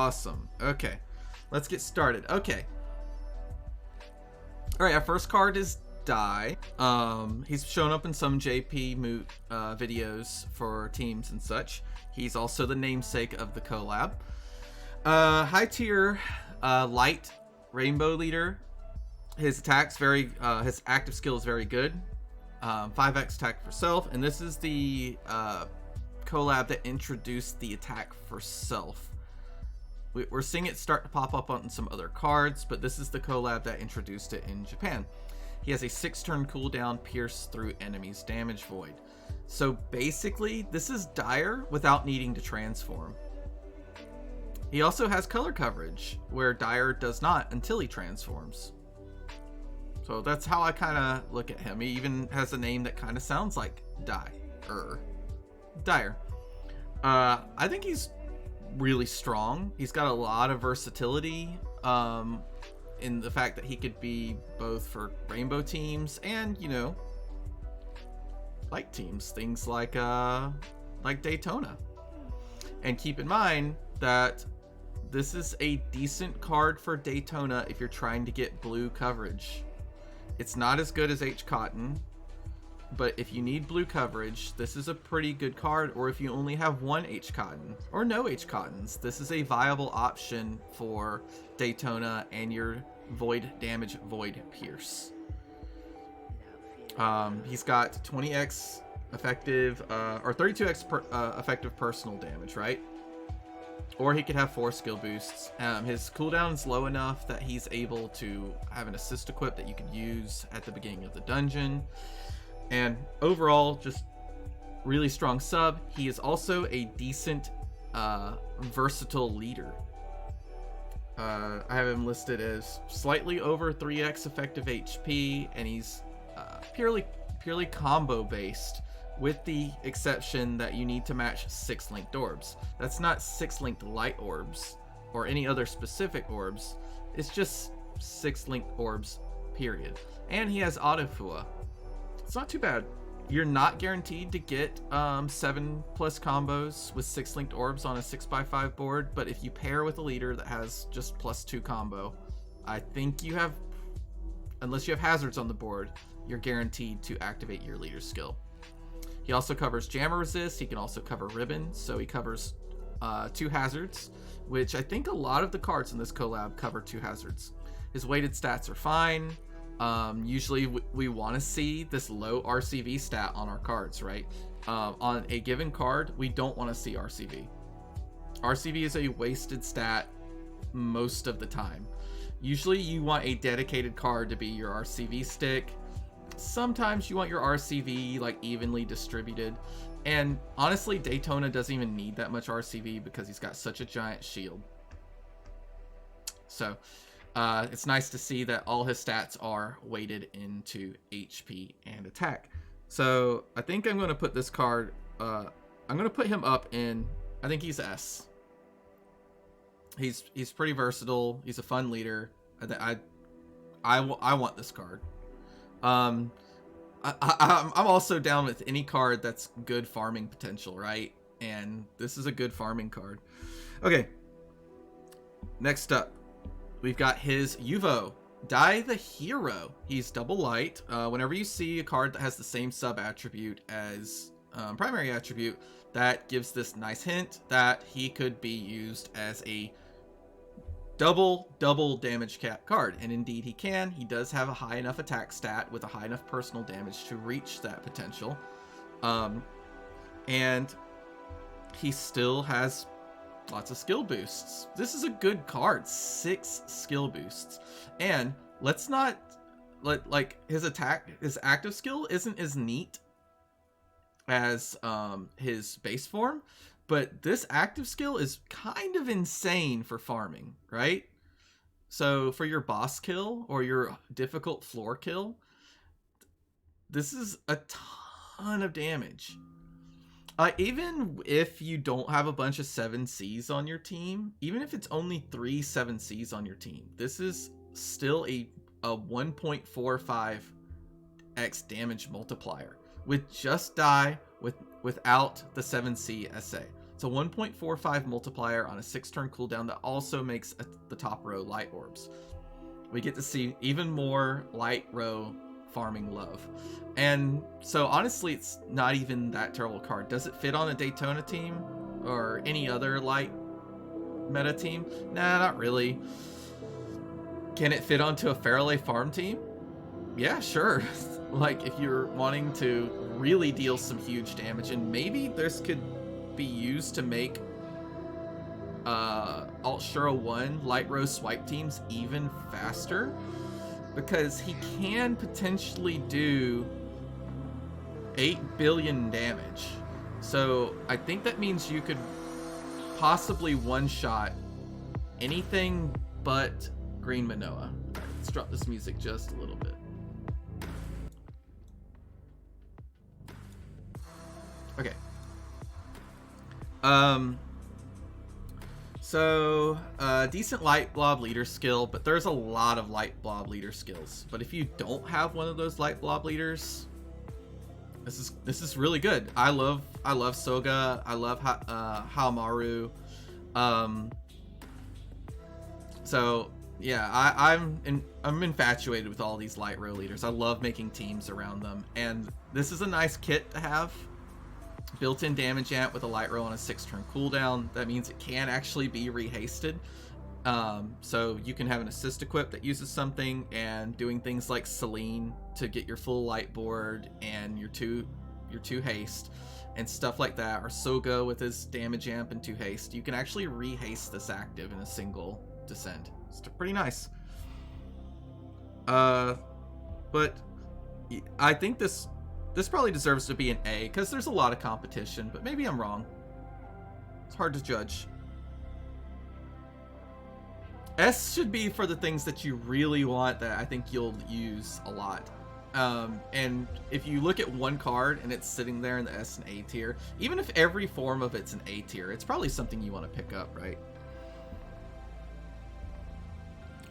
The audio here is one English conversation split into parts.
Awesome. Okay, let's get started. Okay. All right, our first card is Die. He's shown up in some JP Moot videos for teams and such. He's also the namesake of the collab. High tier, light rainbow leader. His attack's his active skill is very good. 5x attack for self, and this is the collab that introduced the attack for self. We're seeing it start to pop up on some other cards, but this is the collab that introduced it in Japan. He has a 6-turn cooldown, pierce through enemies, damage void. So basically, this is Dire without needing to transform. He also has color coverage, where Dire does not until he transforms. So that's how I kind of look at him. He even has a name that kind of sounds like Dire. I think he's really strong. He's got a lot of versatility in the fact that he could be both for rainbow teams and, you know, light teams, things like Daytona. And keep in mind that this is a decent card for Daytona if you're trying to get blue coverage. It's not as good as H Cotton, but if you need blue coverage, this is a pretty good card. Or if you only have one H Cotton or no H Cottons, this is a viable option for Daytona and your void damage, void pierce. He's got 20x effective or 32x effective personal damage, right? Or he could have 4 skill boosts. His cooldown is low enough that he's able to have an assist equip that you can use at the beginning of the dungeon. And overall, just really strong sub. He is also a decent, versatile leader. I have him listed as slightly over 3x effective HP, and he's purely combo based, with the exception that you need to match 6 linked orbs. That's not 6 linked light orbs or any other specific orbs. It's just 6 linked orbs, period. And he has Autofua. It's not too bad. You're not guaranteed to get 7+ combos with 6 linked orbs on a 6x5 board, but if you pair with a leader that has just +2 combo, I think you have, unless you have hazards on the board, you're guaranteed to activate your leader skill. He also covers Jammer Resist. He can also cover Ribbon, so he covers 2 hazards, which I think a lot of the cards in this collab cover 2 hazards. His weighted stats are fine. Usually we want to see this low RCV stat on our cards, right? On a given card, we don't want to see RCV. RCV is a wasted stat most of the time. Usually you want a dedicated card to be your RCV stick. Sometimes you want your RCV like evenly distributed. And honestly, Daytona doesn't even need that much RCV because he's got such a giant shield. So it's nice to see that all his stats are weighted into HP and attack. So I think I'm going to put this card, I'm going to put him up in, I think he's S. He's pretty versatile. He's a fun leader. I want this card. I'm also down with any card that's good farming potential, right? And this is a good farming card. Okay. Next up, we've got his Yuvo, Die the Hero. He's double light. Whenever you see a card that has the same sub attribute as primary attribute, that gives this nice hint that he could be used as a double damage cap card, and indeed he can. He does have a high enough attack stat with a high enough personal damage to reach that potential, and he still has lots of skill boosts. This is a good card. 6 skill boosts, and let's not like his active skill isn't as neat as his base form, but this active skill is kind of insane for farming, right? So for your boss kill or your difficult floor kill, this is a ton of damage. Even if you don't have a bunch of 7Cs on your team, even if it's only 3 7Cs on your team, this is still a 1.45x damage multiplier with just Die without the 7C SA. It's a 1.45 multiplier on a 6-turn cooldown that also makes the top row light orbs. We get to see even more light row farming love. And so honestly, it's not even that terrible card. Does it fit on a Daytona team or any other light meta team? Nah, not really. Can it fit onto a Farrelly farm team? Yeah, sure. Like if you're wanting to really deal some huge damage, and maybe this could be used to make Alt Shura 1 light row swipe teams even faster, because he can potentially do 8 billion damage. So I think that means you could possibly one-shot anything but Green Manoa. Let's drop this music just a little bit. Okay. So, decent light blob leader skill, but there's a lot of light blob leader skills. But if you don't have one of those light blob leaders, this is really good. I love Soga. I love Haomaru. So yeah, I'm infatuated with all these light row leaders. I love making teams around them, and this is a nice kit to have. Built-in damage amp with a light row on a 6-turn cooldown. That means it can actually be rehasted. So you can have an assist equip that uses something, and doing things like Celine to get your full light board and your two haste and stuff like that, or Soga with his damage amp and 2 haste. You can actually rehaste this active in a single descent. It's pretty nice. But I think this probably deserves to be an A, because there's a lot of competition, but maybe I'm wrong. It's hard to judge. S should be for the things that you really want, that I think you'll use a lot. And if you look at one card and it's sitting there in the S and A tier, even if every form of it's an A tier, it's probably something you want to pick up, right?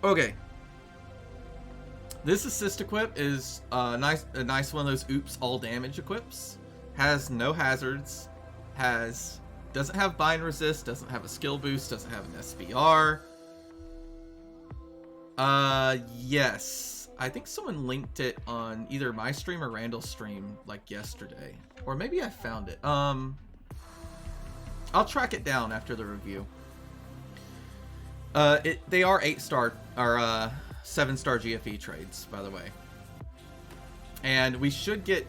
Okay. This assist equip is a nice one of those oops all damage equips. Has no hazards, doesn't have bind resist, doesn't have a skill boost, doesn't have an SBR. Yes, I think someone linked it on either my stream or Randall's stream like yesterday, or maybe I found it. I'll track it down after the review. They are 8-star or 7-star GFE trades, by the way. And we should get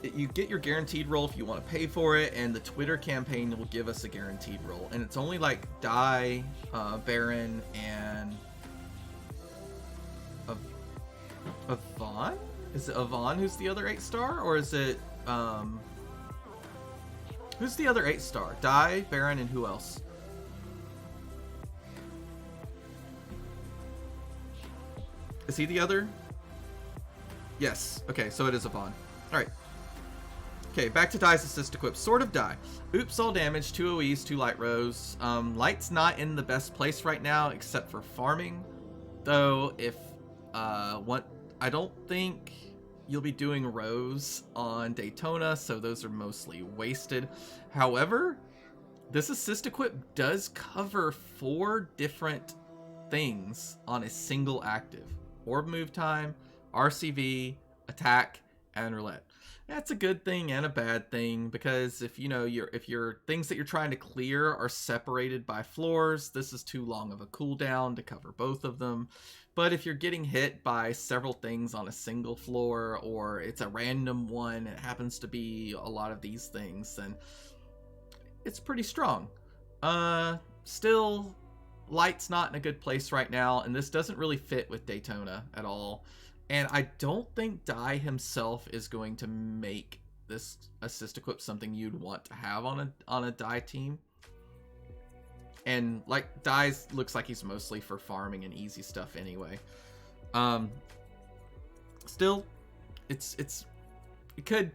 you get your guaranteed roll if you want to pay for it, and the Twitter campaign will give us a guaranteed roll. And it's only like Dai, Baran, and Yvonne? Is it Yvonne who's the other 8-star, or is it who's the other 8-star? Dai, Baran, and who else? Is he the other? Yes. Okay, so it is Yvonne. Alright. Okay, back to Dai's assist equip. Sword of Dai. Oops, all damage, 2 OEs, 2 light rows. Light's not in the best place right now, except for farming. Though, if, I don't think you'll be doing rows on Daytona, so those are mostly wasted. However, this assist equip does cover 4 different things on a single active. Orb move time, RCV, attack, and roulette. That's a good thing and a bad thing, because if your things that you're trying to clear are separated by floors, this is too long of a cooldown to cover both of them. But if you're getting hit by several things on a single floor, or it's a random one, it happens to be a lot of these things, then it's pretty strong. Still, Light's not in a good place right now, and this doesn't really fit with Daytona at all. And I don't think Dai himself is going to make this assist equip something you'd want to have on a Dai team. And like Dai's looks like he's mostly for farming and easy stuff anyway. Still, it could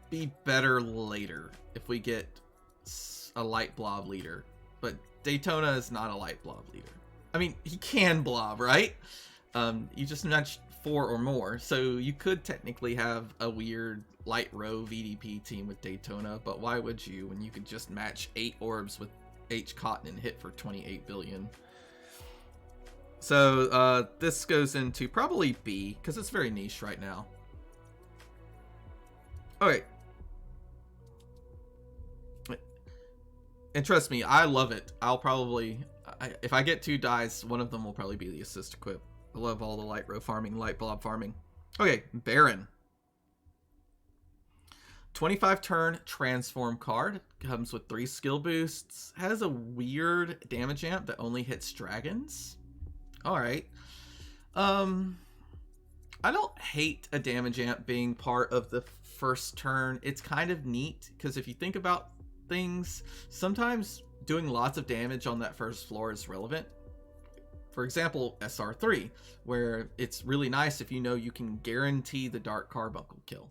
be better later if we get a light blob leader, but Daytona is not a light blob leader. I mean, he can blob, right? You just not 4 or more. So you could technically have a weird light row VDP team with Daytona, but why would you when you could just match 8 orbs with H Cotton and hit for 28 billion? So this goes into probably B, because it's very niche right now. Okay. And trust me, I love it. I'll probably, if I get 2 dies, one of them will probably be the assist equip. I love all the light row farming, light blob farming. Okay, Baran. 25 turn transform card. Comes with 3 skill boosts. Has a weird damage amp that only hits dragons. Alright. I don't hate a damage amp being part of the first turn. It's kind of neat, because if you think about things, sometimes doing lots of damage on that first floor is relevant. For example, SR3, where it's really nice if you know you can guarantee the Dark Carbuncle kill.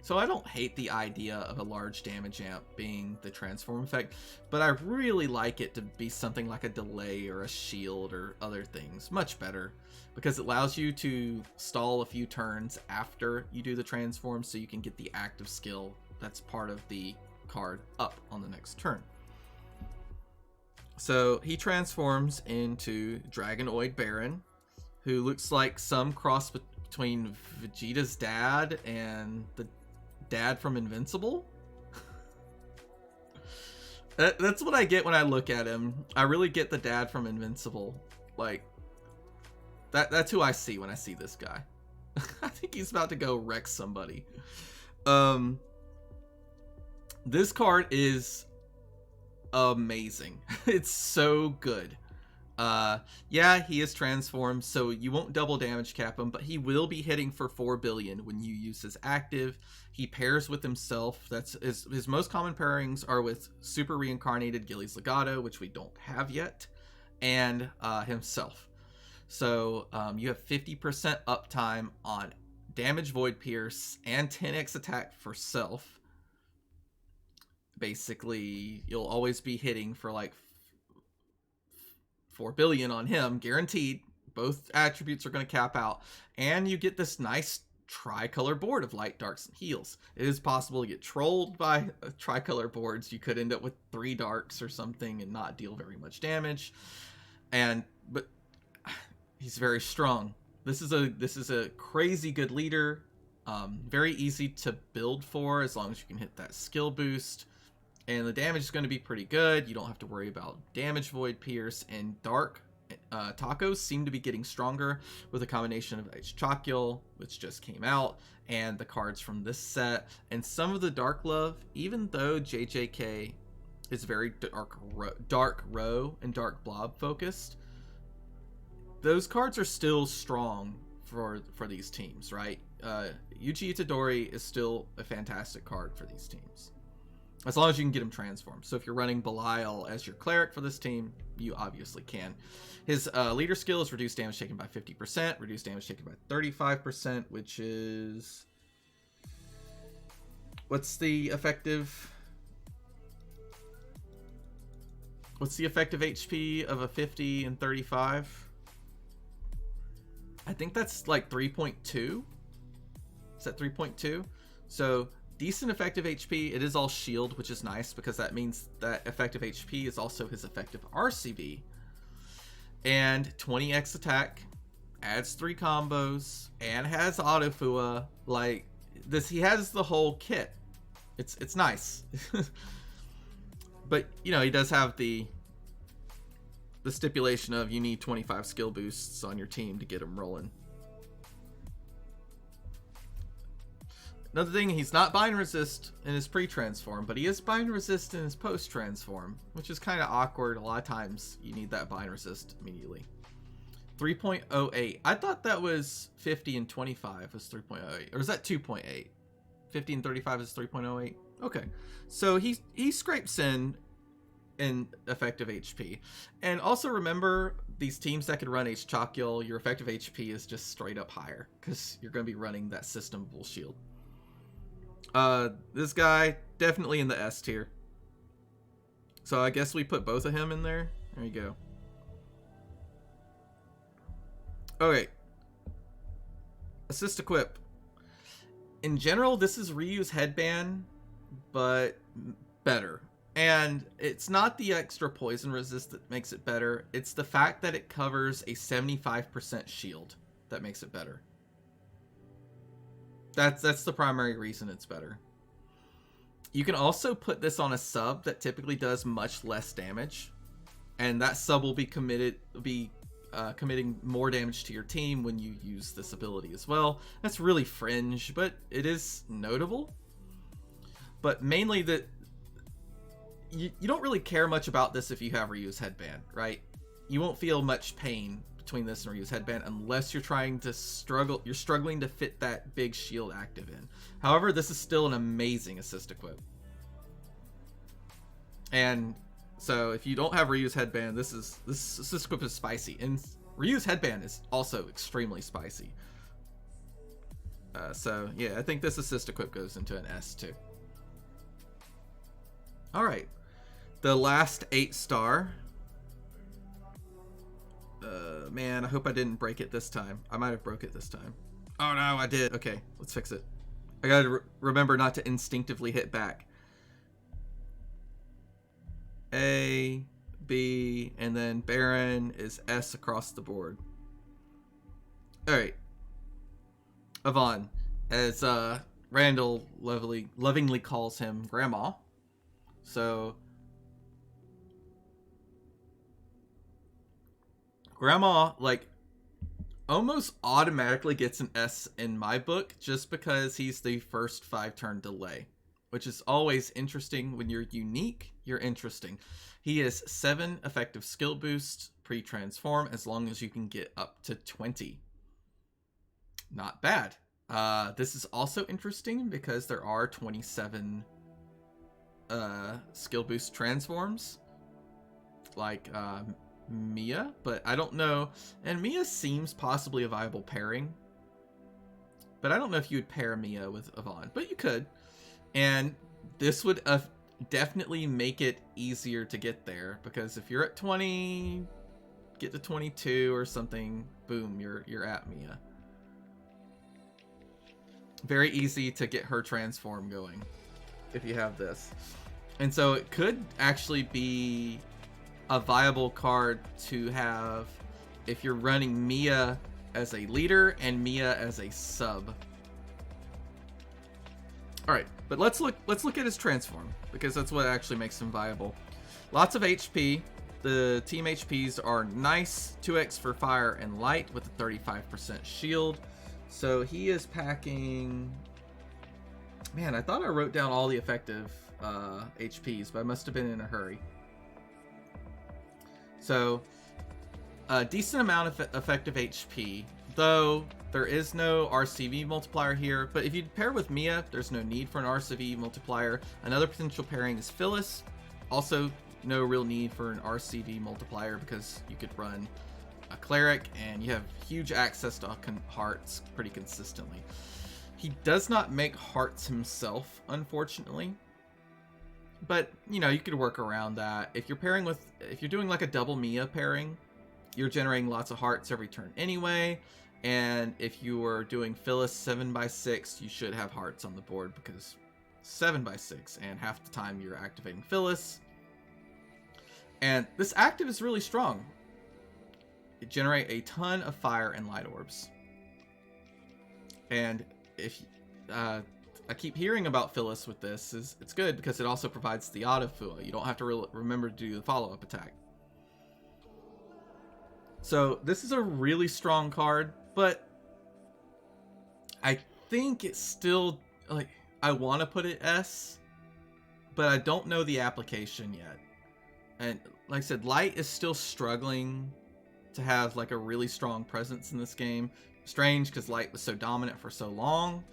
So I don't hate the idea of a large damage amp being the transform effect, but I really like it to be something like a delay or a shield or other things. Much better, because it allows you to stall a few turns after you do the transform, so you can get the active skill that's part of the card up on the next turn. So he transforms into Dragonoid Baran, who looks like some cross between Vegeta's dad and the dad from Invincible. That's what I get when I look at him. I really get the dad from Invincible. Like, that's who I see when I see this guy. I think he's about to go wreck somebody. This card is amazing. It's so good. Yeah, he is transformed, so you won't double damage cap him, but he will be hitting for 4 billion when you use his active. He pairs with himself. That's his most common pairings are with super reincarnated Gilly's Legato, which we don't have yet, and himself. So you have 50% uptime on damage, void pierce, and 10x attack for self. Basically, you'll always be hitting for like 4 billion on him, guaranteed. Both attributes are going to cap out, and you get this nice tricolor board of light, darks, and heals. It is possible to get trolled by tricolor boards. You could end up with 3 darks or something and not deal very much damage. But he's very strong. This is a crazy good leader. Very easy to build for as long as you can hit that skill boost. And the damage is going to be pretty good. You don't have to worry about damage, void pierce, and dark. Tacos seem to be getting stronger with a combination of Hyunkel, which just came out, and the cards from this set. And some of the Dark Love, even though JJK is very dark row and dark blob focused, those cards are still strong for these teams, right? Yuji Itadori is still a fantastic card for these teams, as long as you can get him transformed. So if you're running Belial as your cleric for this team, you obviously can. His leader skill is reduced damage taken by 50%, reduced damage taken by 35%, which is... What's the effective HP of a 50 and 35? I think that's like 3.2. Is that 3.2? So decent effective HP. It is all shield, which is nice because that means that effective HP is also his effective RCB. And 20x attack, adds 3 combos, and has Autofua. Like this, he has the whole kit. It's nice. But you know, he does have the stipulation of you need 25 skill boosts on your team to get him rolling. Another thing, he's not bind resist in his pre-transform, but he is bind resist in his post-transform, which is kind of awkward. A lot of times you need that bind resist immediately. 3.08. I thought that was 50 and 25 was 3.08, or is that 2.8? 50 and 35 is 3.08. Okay, so he scrapes in effective HP. And also remember, these teams that can run Hyunkel, your effective HP is just straight up higher because you're going to be running that system bull shield. This guy definitely in the S tier, so I guess we put both of him in there. There you go. Okay, Assist equip. In general, this is Ryu's headband, but better. And it's not the extra poison resist that makes it better. It's the fact that it covers a 75% shield that makes it better. That's the primary reason it's better. You can also put this on a sub that typically does much less damage, and that sub will be committing more damage to your team when you use this ability as well. That's really fringe, but it is notable. But mainly that you don't really care much about this if you have Ryu's headband, right? You won't feel much pain between this and Ryu's headband unless you're struggling to fit that big shield active in. However, this is still an amazing assist equip. And so if you don't have Ryu's headband, this assist equip is spicy, and Ryu's headband is also extremely spicy. So yeah, I think this assist equip goes into an S too. All right, the last 8-star. Man, I hope I didn't break it this time. I might have broke it this time. Oh no, I did. Okay, let's fix it. I gotta remember not to instinctively hit back. A, B, and then Baran is S across the board. All right, Yvonne, as Randall lovingly calls him, Grandma. So Grandma, like, almost automatically gets an S in my book just because he's the first 5-turn delay, which is always interesting. When you're unique, you're interesting. He is 7 effective skill boosts pre-transform as long as you can get up to 20. Not bad. This is also interesting because there are 27 skill boost transforms, like Mia, but I don't know. And Mia seems possibly a viable pairing, but I don't know if you would pair Mia with Yvonne, but you could. And this would definitely make it easier to get there, because if you're at 20, get to 22 or something, boom, you're at Mia. Very easy to get her transform going if you have this. And so it could actually be a viable card to have if you're running Mia as a leader and Mia as a sub. All right, but let's look at his transform, because that's what actually makes him viable. Lots of HP. The team HPs are nice. 2x for fire and light with a 35% shield. So he is packing. Man, I thought I wrote down all the effective HPs, but I must have been in a hurry. So a decent amount of effective HP, though there is no RCV multiplier here. But if you pair with Mia, there's no need for an RCV multiplier. Another potential pairing is Phyllis. Also, no real need for an RCV multiplier because you could run a cleric and you have huge access to hearts pretty consistently. He does not make hearts himself, unfortunately. But, you know, you could work around that. If you're doing like a double Mia pairing, you're generating lots of hearts every turn anyway. And if you are doing Phyllis 7x6, you should have hearts on the board because 7x6, and half the time you're activating Phyllis. And this active is really strong. It generates a ton of fire and light orbs. And if I keep hearing about Phyllis with this, it's good because it also provides the autofill. You don't have to remember to do the follow-up attack. So this is a really strong card, but I think it's still, like, I want to put it S, but I don't know the application yet. And like I said, Light is still struggling to have like a really strong presence in this game. Strange because Light was so dominant for so long.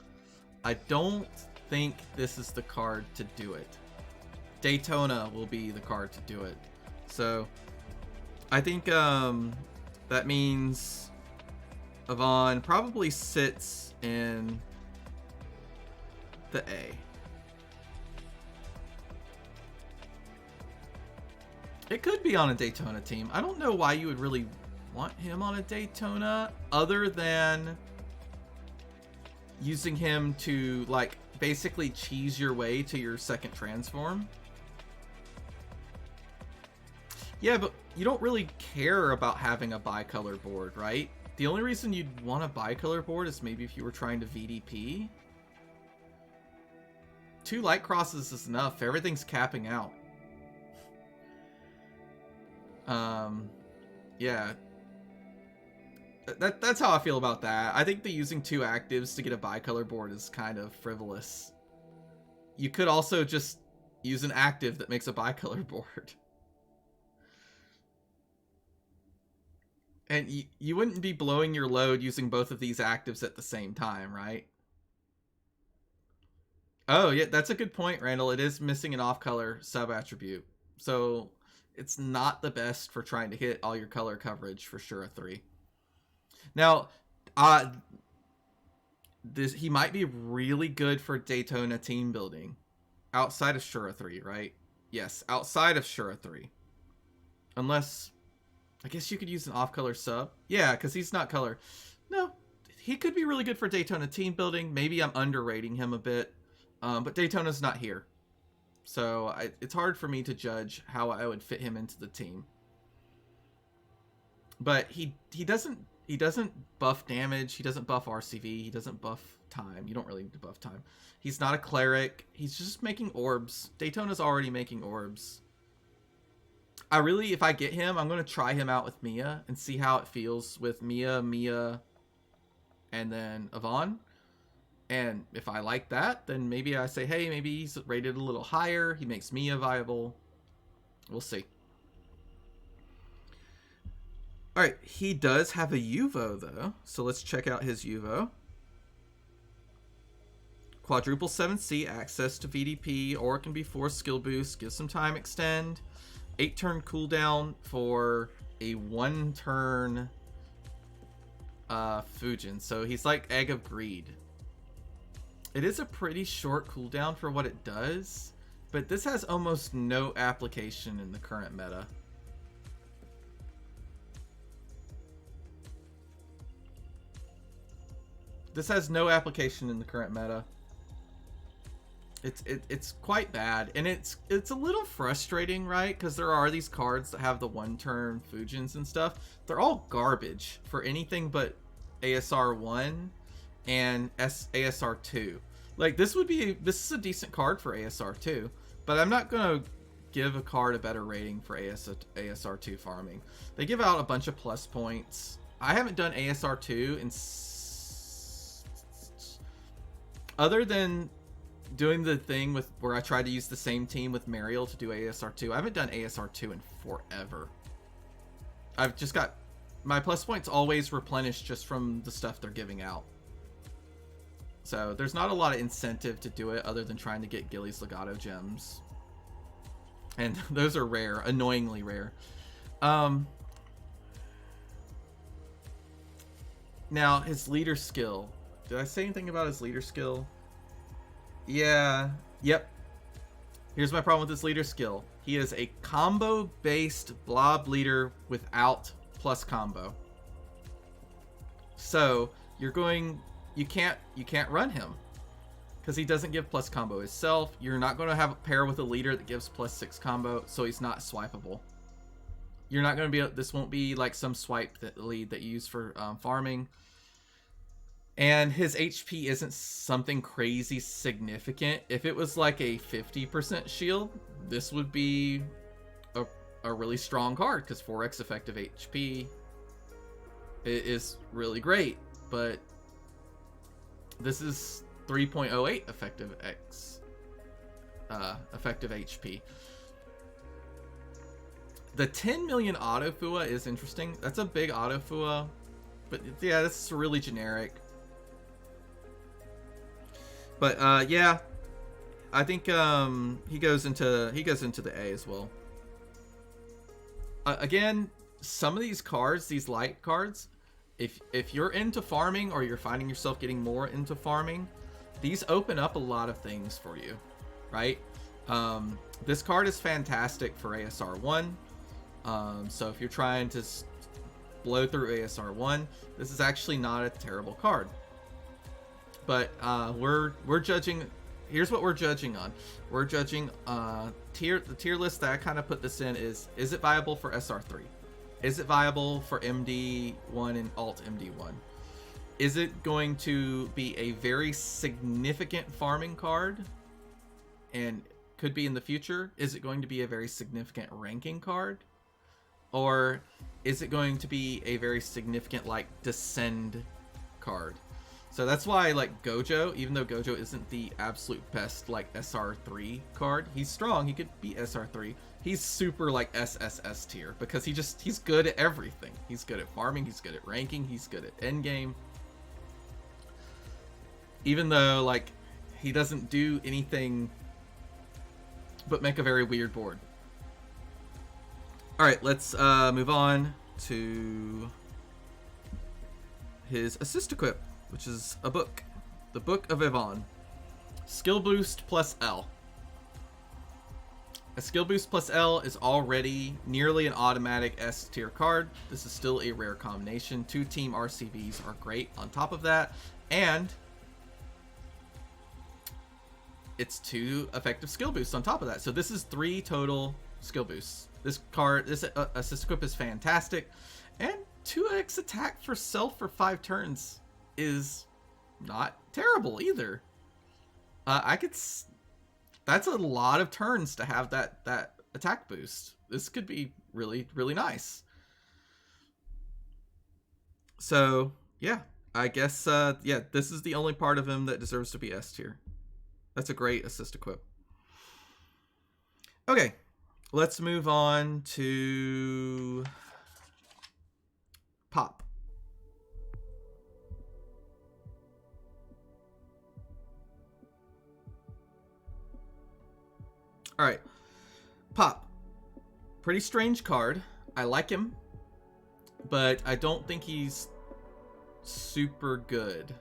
I don't think this is the card to do it. Daytona will be the card to do it. So I think that means Yvonne probably sits in the A. It could be on a Daytona team. I don't know why you would really want him on a Daytona other than using him to like basically cheese your way to your second transform. Yeah, but you don't really care about having a bicolor board, right? The only reason you'd want a bicolor board is maybe if you were trying to VDP. 2 light crosses is enough. Everything's capping out. Yeah. That's how I feel about that. I think that using 2 actives to get a bicolor board is kind of frivolous. You could also just use an active that makes a bicolor board. And you wouldn't be blowing your load using both of these actives at the same time, right? Oh, yeah, that's a good point, Randall. It is missing an off-color sub-attribute. So it's not the best for trying to hit all your color coverage for Shura 3. Now, he might be really good for Daytona team building outside of Shura 3, right? Yes, outside of Shura 3. Unless, I guess you could use an off-color sub. Yeah, because he's not color. No, he could be really good for Daytona team building. Maybe I'm underrating him a bit. But Daytona's not here. So it's hard for me to judge how I would fit him into the team. But he doesn't buff damage, he doesn't buff RCV, he doesn't buff time. You don't really need to buff time. He's not a cleric, he's just making orbs. Daytona's already making orbs. If I get him, I'm going to try him out with Mia and see how it feels with Mia, and then Yvonne. And if I like that, then maybe I say, hey, maybe he's rated a little higher. He makes Mia viable. We'll see. All right, he does have a Uvo, though. So let's check out his Uvo. Quadruple 7C, access to VDP, or it can be 4 skill boost, give some time extend. 8-turn cooldown for a 1-turn Fujin. So he's like Egg of Greed. It is a pretty short cooldown for what it does, but this has almost no application in the current meta. This has no application in the current meta. It's quite bad, and it's a little frustrating, right? Because there are these cards that have the 1-turn Fujins and stuff. They're all garbage for anything but ASR 1 and ASR 2. Like this is a decent card for ASR 2, but I'm not gonna give a card a better rating for ASR 2 farming. They give out a bunch of plus points. I haven't done ASR 2 in other than doing the thing with where I tried to use the same team with Mariel to do ASR 2. I haven't done ASR 2 in forever. I've just got my plus points always replenished just from the stuff they're giving out. So there's not a lot of incentive to do it other than trying to get Gilly's Legato gems. And those are rare, annoyingly rare. Now, his leader skill. Did I say anything about his leader skill? Yeah. Yep. Here's my problem with his leader skill. He is a combo-based blob leader without plus combo. So you can't run him because he doesn't give plus combo himself. You're not going to have a pair with a leader that gives plus 6 combo, so he's not swipeable. You're not going to be. This won't be like some swipe lead that you use for farming. And his HP isn't something crazy significant. If it was like a 50% shield, this would be a really strong card because 4x effective HP is really great. But this is 3.08 effective effective HP. The 10 million auto Fua is interesting. That's a big auto Fua, but yeah, this is really generic. But yeah, I think he goes into the A as well. Again, some of these cards, these light cards, if you're into farming or you're finding yourself getting more into farming, these open up a lot of things for you, right? This card is fantastic for ASR 1. So if you're trying to blow through ASR 1, this is actually not a terrible card. But we're judging. Here's what we're judging on. We're judging the tier list that I kind of put this in is it viable for SR3? Is it viable for MD1 and Alt MD1? Is it going to be a very significant farming card and could be in the future? Is it going to be a very significant ranking card? Or is it going to be a very significant like descend card? So that's why like Gojo, even though Gojo isn't the absolute best like SR3 card, he's strong, he could be SR3. He's super like SSS tier because he's good at everything. He's good at farming, he's good at ranking, he's good at endgame. Even though like he doesn't do anything but make a very weird board. All right, let's move on to his assist equip, which is a book. The Book of Yvonne. Skill boost plus L. A skill boost plus L is already nearly an automatic S tier card. This is still a rare combination. 2 team RCVs are great on top of that. And it's 2 effective skill boosts on top of that. So this is 3 total skill boosts. This card, this assist equip is fantastic. And 2x attack for self for 5 turns is not terrible either. That's a lot of turns to have that attack boost. This could be really, really nice. So yeah, I guess yeah, this is the only part of him that deserves to be S tier. That's a great assist equip. Okay, let's move on to Pop. All right, Pop. Pretty strange card. I like him, but I don't think he's super good.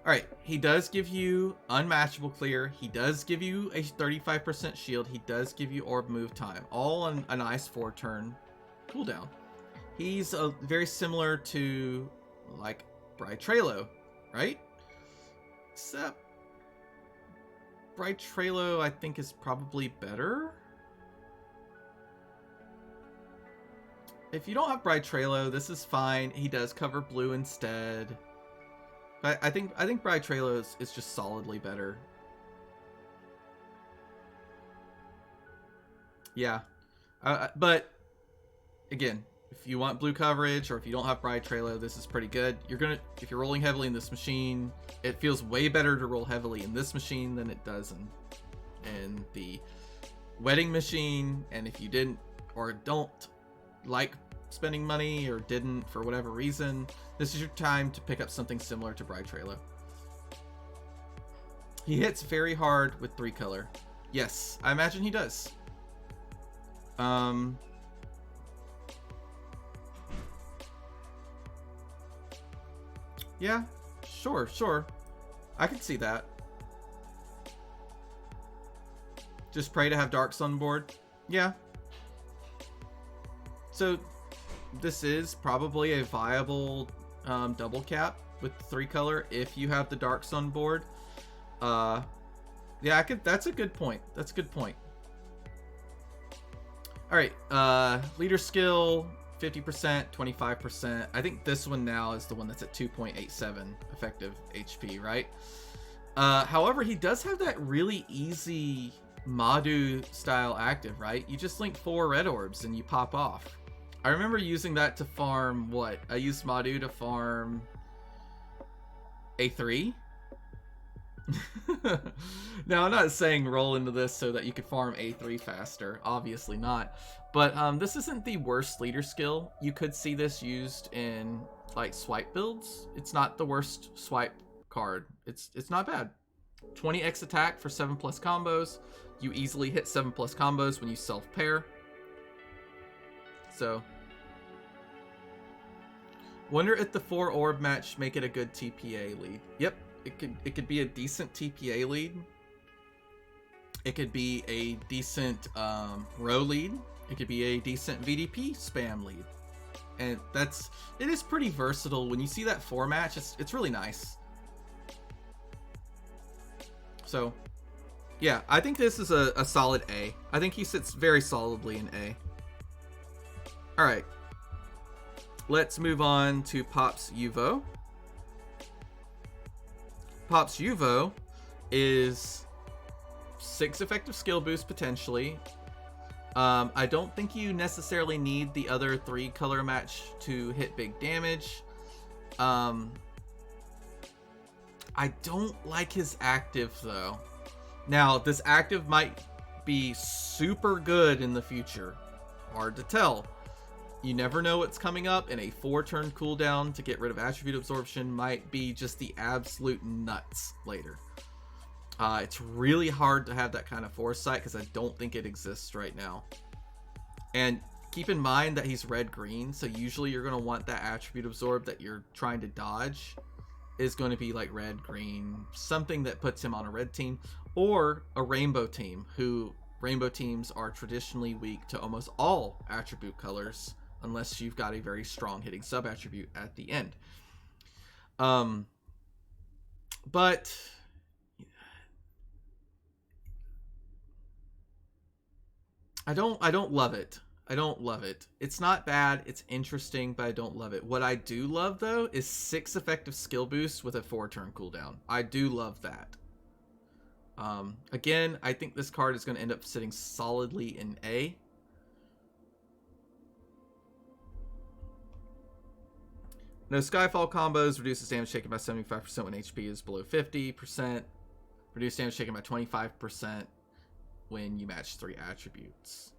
All right, he does give you unmatchable clear. He does give you a 35% shield. He does give you orb move time, all on a nice 4-turn cooldown. He's very similar to like Bright Trelo, right? Except Bright Trelo, I think, is probably better. If you don't have Bright Trelo, this is fine. He does cover blue instead. But I think Bright Trelo is just solidly better. Yeah. But again, if you want blue coverage or if you don't have Bright Trelo, this is pretty good. If you're rolling heavily in this machine, it feels way better to roll heavily in this machine than it does in the wedding machine. And if you didn't or don't like spending money or didn't for whatever reason, this is your time to pick up something similar to Bright Trelo. He hits very hard with 3 color. Yes, I imagine he does. Yeah, sure. I can see that. Just pray to have Darks on board. Yeah. So this is probably a viable double cap with 3 color if you have the Darks on board. Yeah, that's a good point. That's a good point. All right, leader skill 50%, 25%. I think this one now is the one that's at 2.87 effective HP, right? However, he does have that really easy Madu style active, right? You just link 4 red orbs and you pop off. I remember using that to farm what? I used Madu to farm A3. Now, I'm not saying roll into this so that you could farm A3 faster. Obviously not. But this isn't the worst leader skill. You could see this used in like swipe builds. It's not the worst swipe card. It's not bad. 20x attack for 7+ combos. You easily hit 7+ combos when you self-pair. So, wonder if the 4 orb match make it a good TPA lead. Yep, it could be a decent TPA lead. It could be a decent row lead. It could be a decent VDP spam lead. And it is pretty versatile. When you see that 4 match, it's really nice. So, yeah, I think this is a solid A. I think he sits very solidly in A. Alright. Let's move on to Pop's Yuvo. Pop's Yuvo is 6 effective skill boost potentially. I don't think you necessarily need the other 3 color match to hit big damage. I don't like his active though. Now, this active might be super good in the future. Hard to tell. You never know what's coming up, and a 4-turn cooldown to get rid of attribute absorption might be just the absolute nuts later. It's really hard to have that kind of foresight because I don't think it exists right now. And keep in mind that he's red-green, so usually you're going to want that attribute absorb that you're trying to dodge is going to be like red-green, something that puts him on a red team, or a rainbow team, who rainbow teams are traditionally weak to almost all attribute colors, unless you've got a very strong hitting sub-attribute at the end. But I don't love it. I don't love it. It's not bad. It's interesting, but I don't love it. What I do love, though, is 6 effective skill boosts with a 4-turn cooldown. I do love that. Again, I think this card is going to end up sitting solidly in A. No Skyfall combos. Reduces damage taken by 75% when HP is below 50%. Reduce damage taken by 25% when you match 3 attributes.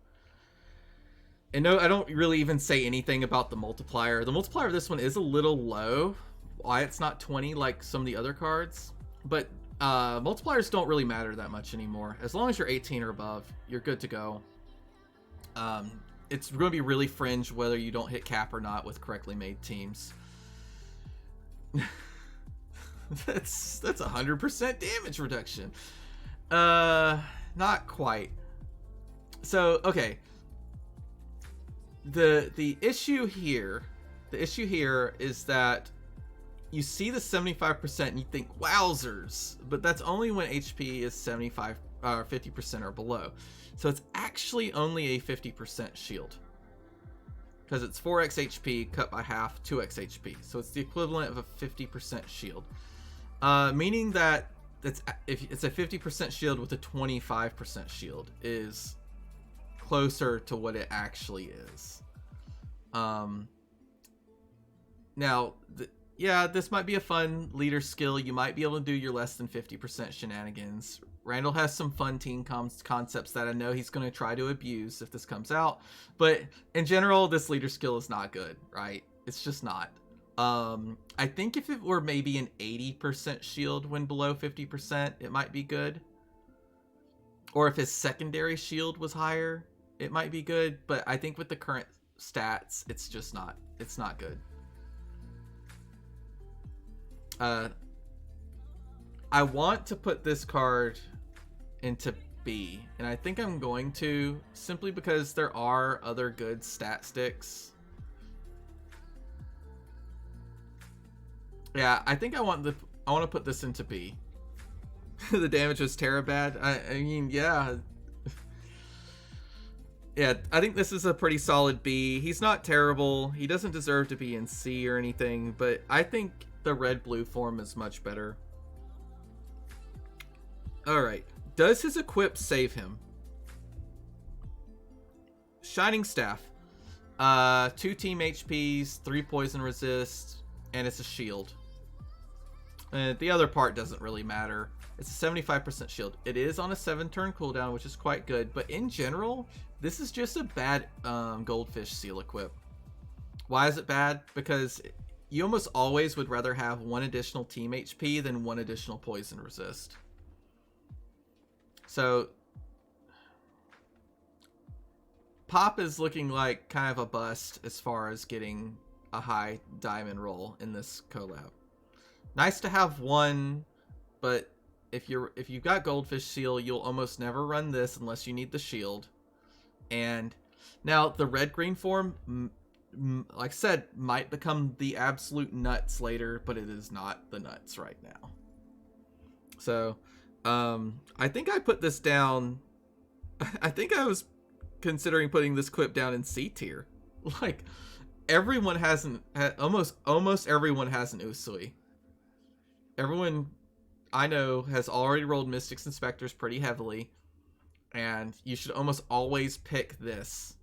And no, I don't really even say anything about the multiplier. The multiplier of this one is a little low. Why it's not 20 like some of the other cards. But multipliers don't really matter that much anymore. As long as you're 18 or above, you're good to go. It's going to be really fringe whether you don't hit cap or not with correctly made teams. that's 100% damage reduction. Not quite. So, okay. The issue here is that you see the 75% and you think wowzers, but that's only when HP is 75 or 50% or below. So it's actually only a 50% shield. Because it's 4x HP cut by half, 2x HP. So it's the equivalent of a 50% shield. Meaning that if it's a 50% shield with a 25% shield is closer to what it actually is. Now, yeah, this might be a fun leader skill. You might be able to do your less than 50% shenanigans. Randall has some fun team concepts that I know he's going to try to abuse if this comes out. But in general, this leader skill is not good, right? It's just not. I think if it were maybe an 80% shield when below 50%, it might be good. Or if his secondary shield was higher, it might be good. But I think with the current stats, it's just not. It's not good. I want to put this card into B, and I think I'm going to, simply because there are other good stat sticks. Yeah, I think I want to put this into B. The damage was terabad. I mean, yeah. Yeah, I think this is a pretty solid B. He's not terrible. He doesn't deserve to be in C or anything, but I think the red-blue form is much better. Alright. Does his equip save him? Shining Staff. 2 team HPs, 3 poison resist, and it's a shield. The other part doesn't really matter. It's a 75% shield. It is on a 7-turn cooldown, which is quite good. But in general, this is just a bad Goldfish Seal equip. Why is it bad? Because you almost always would rather have 1 additional team HP than 1 additional poison resist. So Pop is looking like kind of a bust as far as getting a high diamond roll in this collab. Nice to have 1, but if you've got Goldfish Seal, you'll almost never run this unless you need the shield. And now the red-green form, like I said, might become the absolute nuts later, but it is not the nuts right now. So I think I put this down. I think I was considering putting this clip down in C tier. Like, everyone has almost everyone has an Usui. Everyone I know has already rolled Mystics and Spectres pretty heavily, and you should almost always pick this,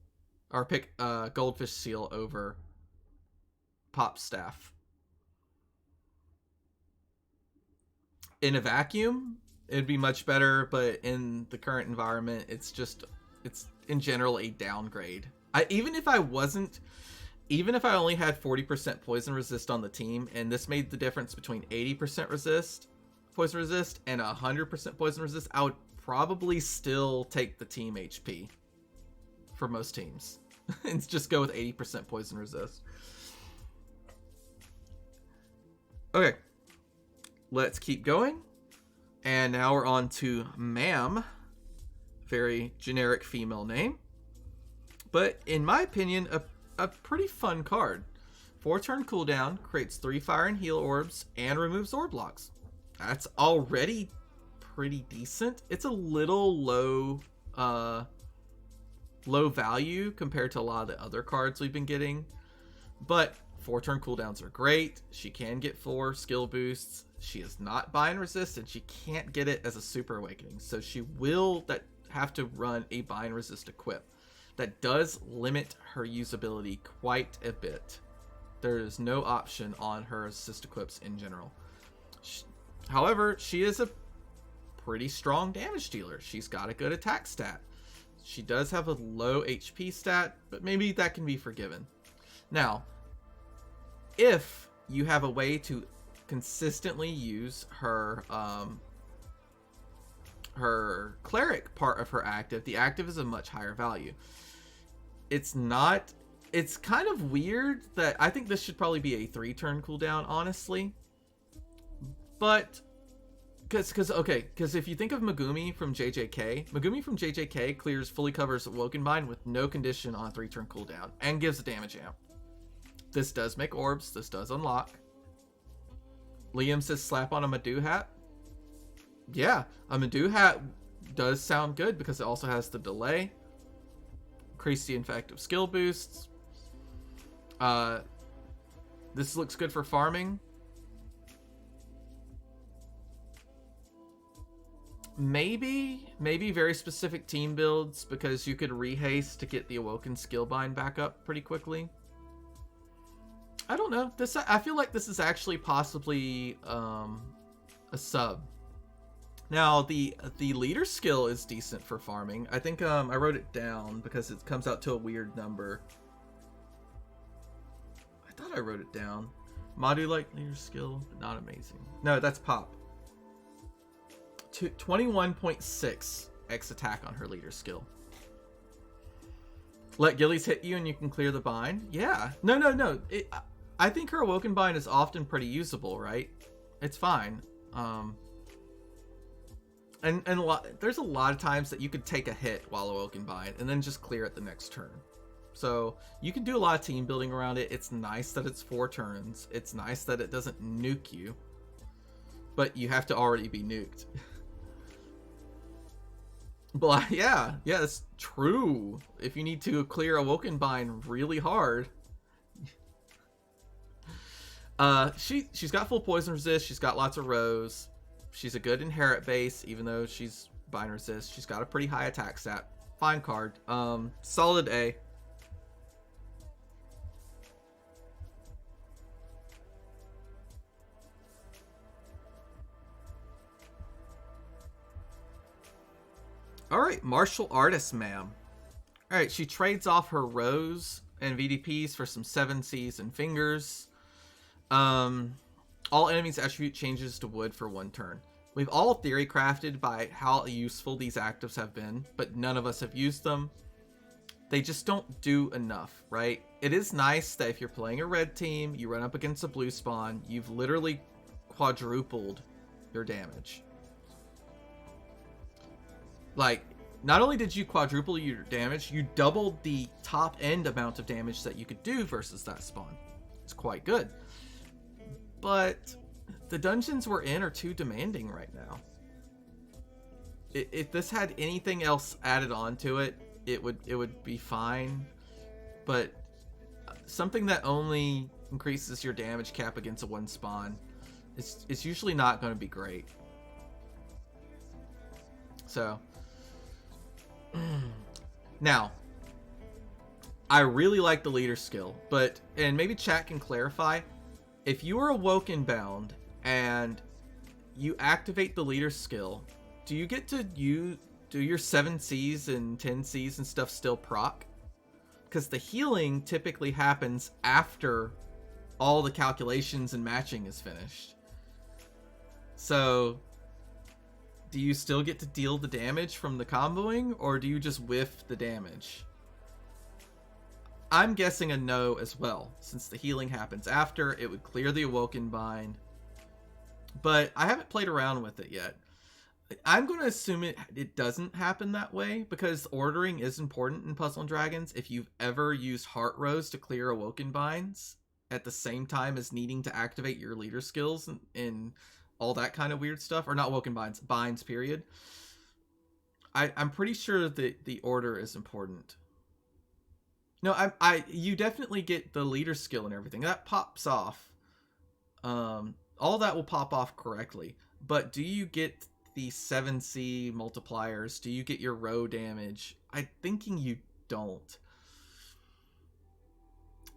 or pick Goldfish Seal over Pop Staff. In a vacuum, it'd be much better, but in the current environment, it's in general a downgrade. Even if I only had 40% poison resist on the team, and this made the difference between 80% poison resist and 100% poison resist, I would probably still take the team HP for most teams and just go with 80% poison resist. Okay, let's keep going. And now we're on to Maam. Very generic female name, but in my opinion, a pretty fun card. 4-turn cooldown, creates 3 fire and heal orbs, and removes orb blocks. That's already pretty decent. It's a little low value compared to a lot of the other cards we've been getting, but 4-turn cooldowns are great. She can get 4 skill boosts. She is not bind resist, and she can't get it as a super awakening, so she will have to run a bind resist equip. That does limit her usability quite a bit. There is no option on her assist equips in general. However, she is a pretty strong damage dealer. She's got a good attack stat. She does have a low HP stat, but maybe that can be forgiven. Now, if you have a way to consistently use her her cleric part of her active, the active is a much higher value. It's kind of weird that I think this should probably be a 3-turn cooldown, honestly. But because if you think of Megumi from JJK fully covers Awoken Bind with no condition on a 3-turn cooldown and gives a damage amp. This does make orbs. This does unlock. Liam says slap on a Madu hat. Yeah, a Madu hat does sound good because it also has the delay. Increase the effective skill boosts. This looks good for farming. Maybe very specific team builds, because you could rehaste to get the Awoken skill bind back up pretty quickly. I don't know. I feel like this is actually possibly a sub. Now, the leader skill is decent for farming. I think I wrote it down because it comes out to a weird number. I thought I wrote it down. Madu-like leader skill, but not amazing. No, that's pop. 21.6 X attack on her leader skill. Let Gillies hit you and you can clear the bind. Yeah. No. I think her Awoken Bind is often pretty usable, right? It's fine. And there's a lot of times that you could take a hit while Awoken Bind and then just clear it the next turn. So you can do a lot of team building around it. It's nice that it's 4 turns. It's nice that it doesn't nuke you, but you have to already be nuked. But yeah, it's true. If you need to clear Awoken Bind really hard. She's got full poison resist. She's got lots of rows. She's a good inherit base, even though she's bind resist. She's got a pretty high attack stat. Fine card. Solid A. Alright, Martial Artist Maam. Alright, she trades off her rows and VDPs for some 7Cs and fingers. All enemies' attribute changes to wood for 1 turn. We've all theory crafted by how useful these actives have been, but none of us have used them. They just don't do enough, right? It is nice that if you're playing a red team, you run up against a blue spawn, you've literally quadrupled your damage. Like, not only did you quadruple your damage, you doubled the top end amount of damage that you could do versus that spawn. It's quite good. But the dungeons we're in are too demanding right now. If this had anything else added on to it, it would be fine. But something that only increases your damage cap against a one spawn, it's usually not going to be great. So now, I really like the leader skill, but, and maybe chat can clarify, if you are awoken bound and you activate the leader skill, do you get to do your 7Cs and 10Cs and stuff still proc? Because the healing typically happens after all the calculations and matching is finished. So do you still get to deal the damage from the comboing, or do you just whiff the damage? I'm guessing a no as well, since the healing happens after. It would clear the awoken bind, but I haven't played around with it yet. I'm going to assume it doesn't happen that way, because ordering is important in Puzzle & Dragons. If you've ever used Heart Rose to clear awoken binds at the same time as needing to activate your leader skills and all that kind of weird stuff, or not awoken binds period, I'm pretty sure that the order is important. No, you definitely get the leader skill and everything that pops off. All that will pop off correctly, but do you get the 7C multipliers? Do you get your row damage? I'm thinking you don't.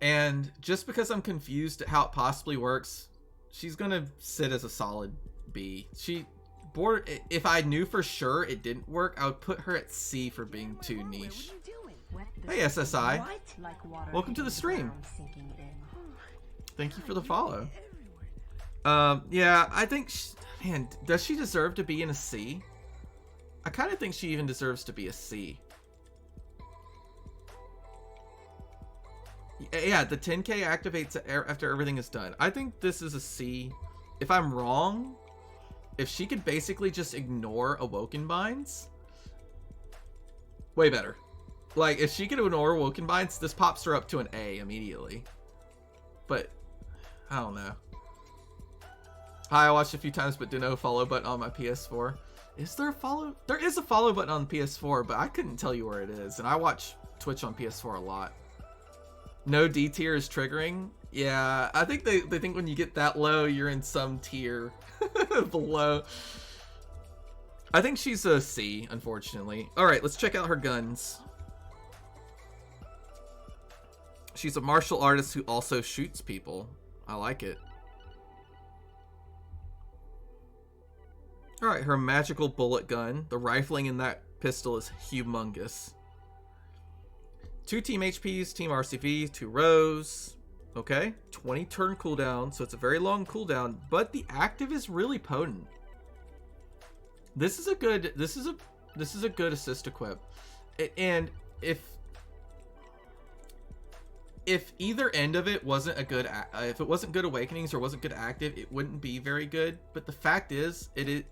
And just because I'm confused at how it possibly works, she's gonna sit as a solid B. If I knew for sure it didn't work, I would put her at C for being too niche. Hey SSI, welcome to the stream. Thank you for the follow. Yeah, I think man, does she deserve to be in a C? I kind of think she even deserves to be a C. Yeah, the 10k activates after everything is done. I think this is a C. If I'm wrong, if she could basically just ignore awoken binds, way better. Like, if she could ignore awoken binds, this pops her up to an A immediately. But I don't know. Hi, I watched a few times, but did no follow button on my PS4. Is there a follow? There is a follow button on PS4, but I couldn't tell you where it is. And I watch Twitch on PS4 a lot. No D tier is triggering. Yeah, I think they think when you get that low, you're in some tier below. I think she's a C, unfortunately. All right, let's check out her guns. She's a martial artist who also shoots people. I like it. Alright, her magical bullet gun. The rifling in that pistol is humongous. 2 team HPs, team RCV, 2 rows. Okay, 20 turn cooldown, so it's a very long cooldown, but the active is really potent. This is a good assist equip. And if either end of it wasn't a good, if it wasn't good awakenings or wasn't good active, it wouldn't be very good. But the fact is, it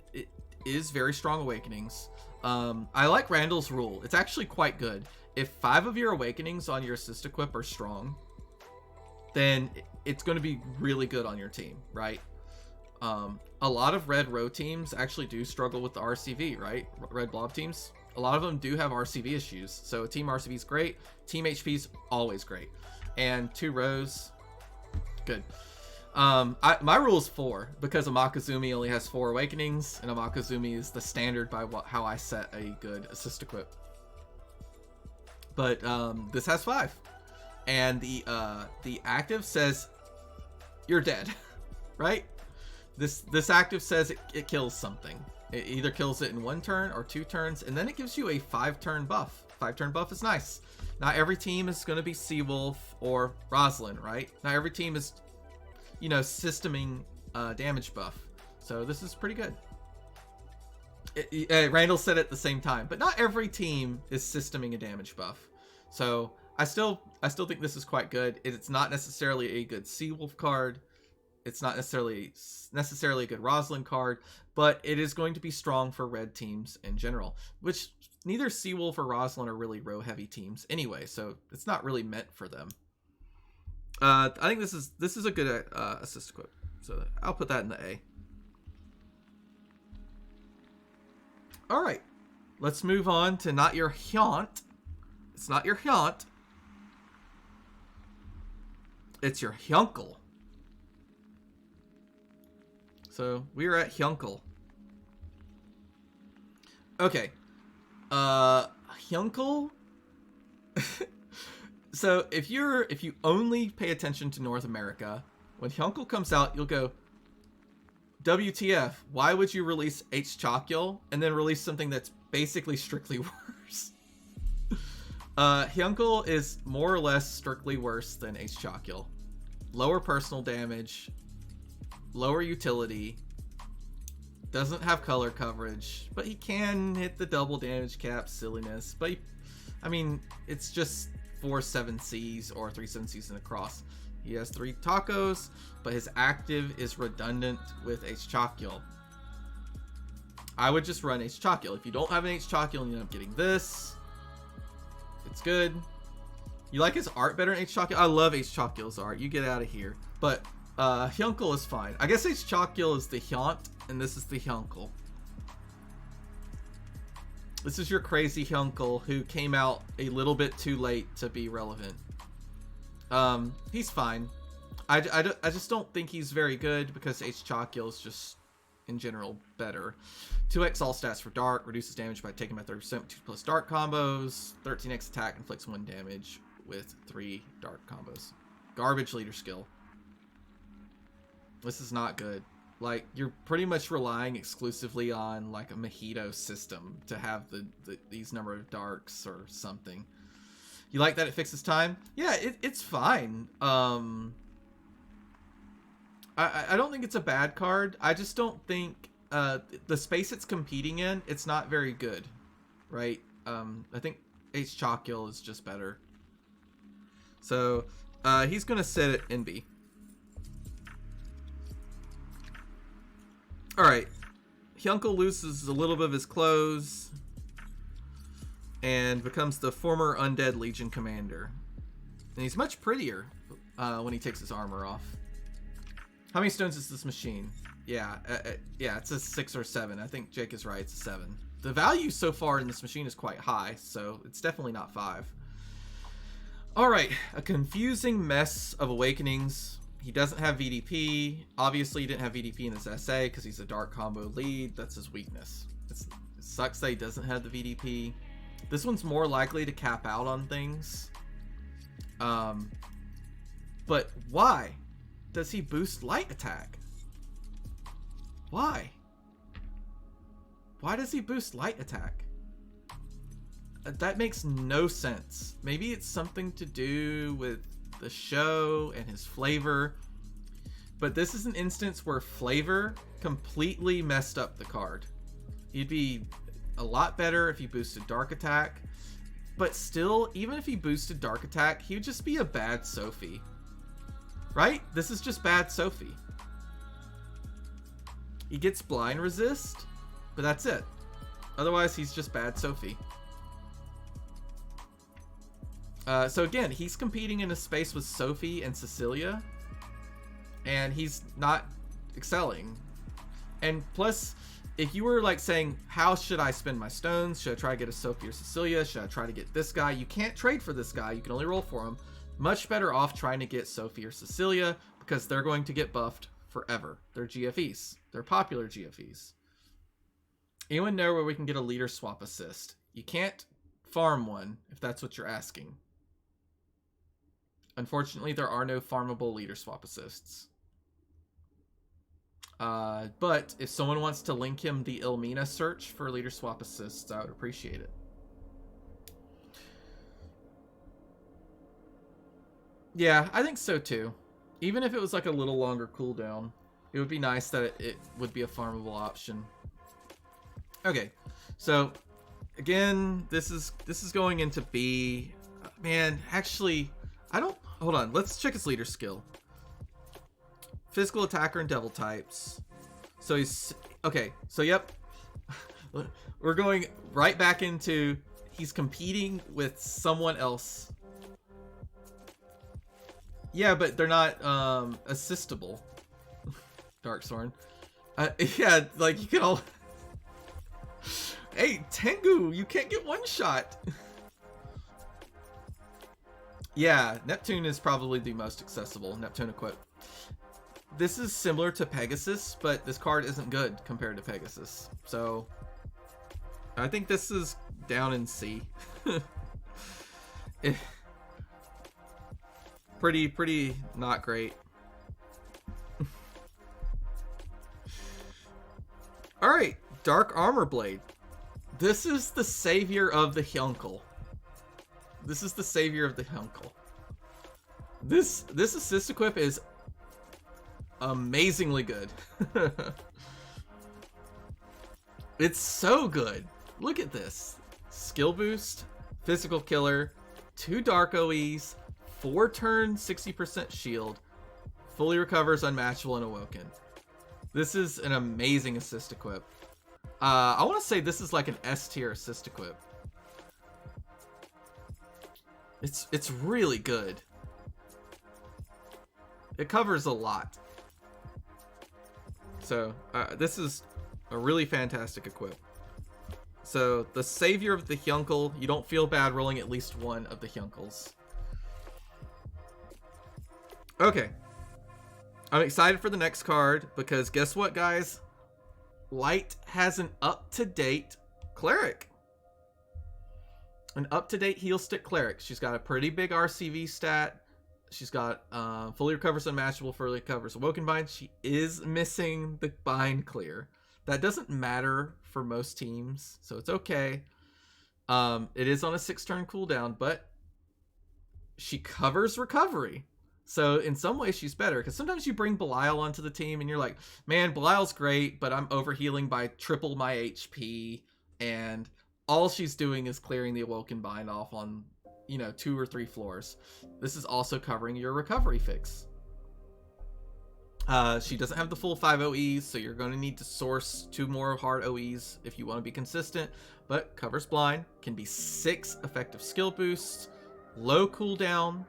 is very strong awakenings. I like Randall's rule. It's actually quite good. If 5 of your awakenings on your assist equip are strong, then it's going to be really good on your team, right? A lot of red row teams actually do struggle with the RCV, right? Red blob teams. A lot of them do have RCV issues. So team RCV is great. Team HP is always great. And 2 rows, good. My rule is 4 because Amakazumi only has 4 awakenings, and Amakazumi is the standard by how I set a good assist equip. But this has 5, and the active says you're dead, right? This active says it kills something. It either kills it in 1 turn or 2 turns, and then it gives you a 5-turn buff. 5-turn buff is nice. Not every team is going to be Seawolf or Rosalind, right? Not every team is, you know, systeming damage buff. So this is pretty good. Randall said it at the same time, but not every team is systeming a damage buff. So I still think this is quite good. It's not necessarily a good Seawolf card. It's not necessarily a good Rosalind card, but it is going to be strong for red teams in general, which neither Seawolf or Rosalind are really row heavy teams anyway, so it's not really meant for them. I think this is a good assist equip, so I'll put that in the A. All right, let's move on to not your Hyunt. It's not your Hyunt. It's your Hyunkel. So we're at Hyunkel. Okay. Hyunkel. So if you only pay attention to North America, when Hyunkel comes out, you'll go, WTF, why would you release H. Chokyul and then release something that's basically strictly worse? Hyunkel is more or less strictly worse than H. Chokyul. Lower personal damage, lower utility, doesn't have color coverage, but he can hit the double damage cap, silliness. But I mean, it's just 4 7Cs or 3 7Cs in a cross. He has 3 tacos, but his active is redundant with H. Chokyul. I would just run H. Chokyul. If you don't have an H. Chokyul and you end up getting this, it's good. You like his art better than H. Chokyul? I love H. Chokyul's art. You get out of here. But Hyunkel is fine. I guess H. Chokyul is the Hyunt, and this is the Hyunkel. This is your crazy Hyunkel who came out a little bit too late to be relevant. He's fine. I just don't think he's very good because H. Chokyul is just, in general, better. 2x all stats for Dark, reduces damage by taking by 30%, 2+ Dark combos, 13x attack, inflicts 1 damage with 3 Dark combos. Garbage leader skill. This is not good. Like, you're pretty much relying exclusively on, like, a mojito system to have these number of Darks or something. You like that it fixes time? Yeah, it's fine. I don't think it's a bad card. I just don't think the space it's competing in, it's not very good, right? I think H. Chokyul is just better. So he's gonna sit at NB. All right, Hyunkel loses a little bit of his clothes and becomes the former Undead Legion commander. And he's much prettier when he takes his armor off. How many stones is this machine? Yeah, it's a 6 or 7. I think Jake is right, it's a 7. The value so far in this machine is quite high, so it's definitely not 5. Alright, a confusing mess of awakenings. He doesn't have VDP. Obviously, he didn't have VDP in his SA because he's a dark combo lead. That's his weakness. It sucks that he doesn't have the VDP. This one's more likely to cap out on things. But why does he boost light attack? Why? Why does he boost light attack? That makes no sense. Maybe it's something to do with the show and his flavor. But this is an instance where flavor completely messed up the card. He'd be a lot better if he boosted dark attack. But still, even if he boosted dark attack, he would just be a bad Sophie. Right? This is just bad Sophie. He gets blind resist, but that's it. Otherwise, he's just bad Sophie. So again, he's competing in a space with Sophie and Cecilia, and he's not excelling. And plus, if you were like saying, how should I spend my stones? Should I try to get a Sophie or Cecilia? Should I try to get this guy? You can't trade for this guy. You can only roll for him. Much better off trying to get Sophie or Cecilia because they're going to get buffed forever. They're GFEs. They're popular GFEs. Anyone know where we can get a leader swap assist? You can't farm one if that's what you're asking. Unfortunately, there are no farmable leader swap assists. But if someone wants to link him the Ilmina search for leader swap assists, I would appreciate it. Yeah, I think so too. Even if it was like a little longer cooldown, it would be nice that it would be a farmable option. Okay, so again, this is going into B. Man, actually, I don't. Hold on, let's check his leader skill. Physical attacker and devil types. So he's okay. So yep, we're going right back into he's competing with someone else. Yeah, but they're not assistable. Dark Sorn. Yeah, like you can all. Hey, Tengu, you can't get one shot. Yeah, Neptune is probably the most accessible Neptune equip. This is similar to Pegasus, but this card isn't good compared to Pegasus. So I think this is down in C. Pretty not great. All right, Dark Armor Blade. This is the savior of the Hyunkel. This is the savior of the Hyunkel. This assist equip is amazingly good. It's so good. Look at this. Skill boost, physical killer, 2 dark OEs, 4 turn 60% shield, fully recovers unmatchable and awoken. This is an amazing assist equip. I want to say this is like an S tier assist equip. It's really good. It covers a lot. So this is a really fantastic equip. So the savior of the Hyunkel, you don't feel bad rolling at least one of the Hyunkels. Okay. I'm excited for the next card because guess what, guys? Light has an up-to-date cleric. An up-to-date heal stick cleric. She's got a pretty big RCV stat. She's got fully recovers unmatchable, fully recovers awoken bind. She is missing the bind clear. That doesn't matter for most teams, so it's okay. It is on a 6-turn cooldown, but she covers recovery. So in some ways she's better, because sometimes you bring Belial onto the team and you're like, man, Belial's great, but I'm overhealing by triple my HP, and all she's doing is clearing the awoken bind off on, 2 or 3 floors. This is also covering your recovery fix. She doesn't have the full 5 OEs, so you're going to need to source 2 more hard OEs if you want to be consistent, but covers blind, can be 6 effective skill boosts, low cooldown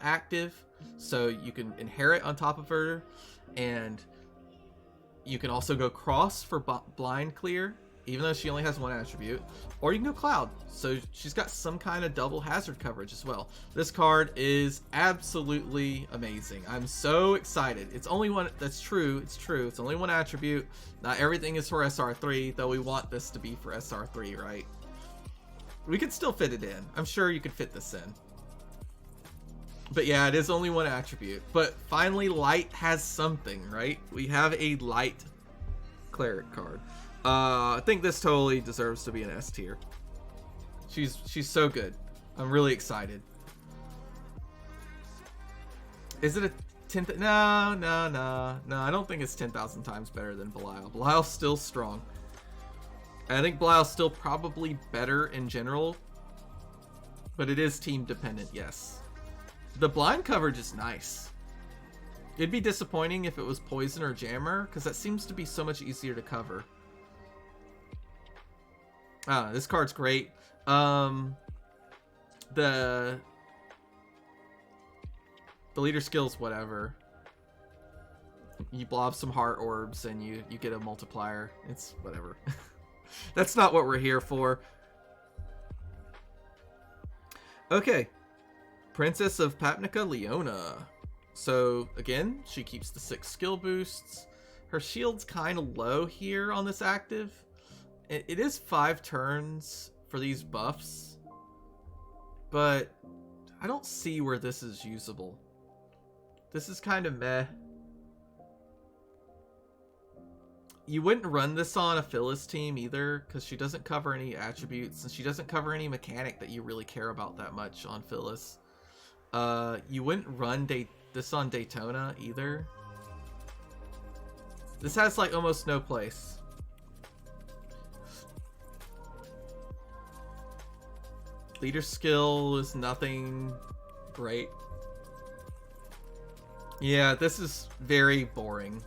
active, so you can inherit on top of her, and you can also go cross for blind clear, even though she only has 1 attribute, or you can go cloud, so she's got some kind of double hazard coverage as well. This card is absolutely amazing. I'm so excited. It's only one, that's true, it's only 1 attribute. Not everything is for SR3, though we want this to be for SR3, right? We could still fit it in. I'm sure you could fit this in. But yeah, it is only 1 attribute. But finally, Light has something, right? We have a Light cleric card. I think this totally deserves to be an S tier. She's so good. I'm really excited. Is it a 10th? No. I don't think it's 10,000 times better than Belial. Belial's still strong. I think Belial's still probably better in general, but it is team dependent, yes. The blind coverage is nice. It'd be disappointing if it was poison or jammer, because that seems to be so much easier to cover. This card's great. The leader skill's whatever. You blob some heart orbs and you get a multiplier. It's whatever. That's not what we're here for. Okay. Princess of Papnica, Leona. So, again, she keeps the 6 skill boosts. Her shield's kind of low here on this active. It is 5 turns for these buffs, but I don't see where this is usable. This is kind of meh. You wouldn't run this on a Phyllis team either, because she doesn't cover any attributes, and she doesn't cover any mechanic that you really care about that much on Phyllis. You wouldn't run this on Daytona either. This has like almost no place. Leader skill is nothing great. Yeah, this is very boring.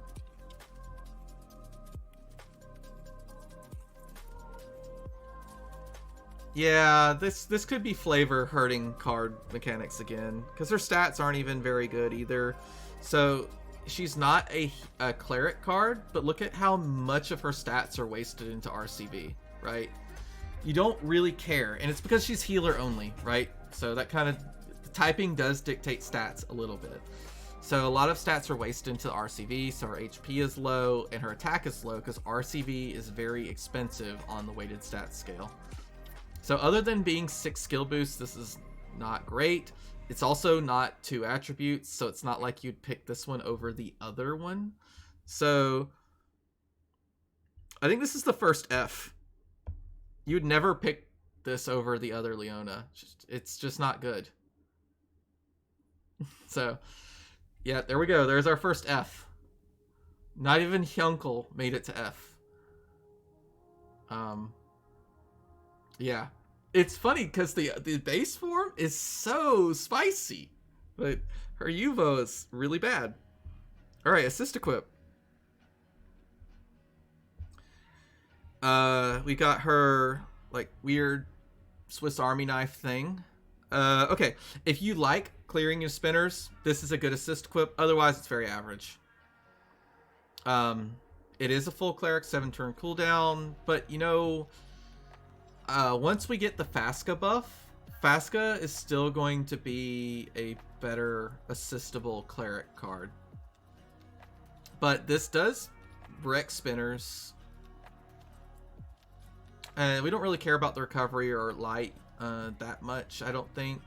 Yeah, this could be flavor hurting card mechanics again, because her stats aren't even very good either. So she's not a cleric card, but look at how much of her stats are wasted into RCB, right? You don't really care, and it's because she's healer only, right? So that kind of typing does dictate stats a little bit. So a lot of stats are wasted into RCV, so her HP is low and her attack is low because RCV is very expensive on the weighted stats scale. So other than being 6 skill boosts, this is not great. It's also not 2 attributes, so it's not like you'd pick this one over the other one. So I think this is the first F. You'd never pick this over the other Leona. It's just not good. So yeah, there we go. There's our first F. Not even Hyunkel made it to F. Yeah. It's funny because the base form is so spicy, but her Yuvo is really bad. All right, assist equip. We got her like weird Swiss Army knife thing. Okay, if you like clearing your spinners, this is a good assist equip. Otherwise, it's very average. It is a full cleric 7-turn cooldown, but you know, once we get the Fasca buff, Fasca is still going to be a better assistable cleric card. But this does wreck spinners. And we don't really care about the recovery or light that much, I don't think.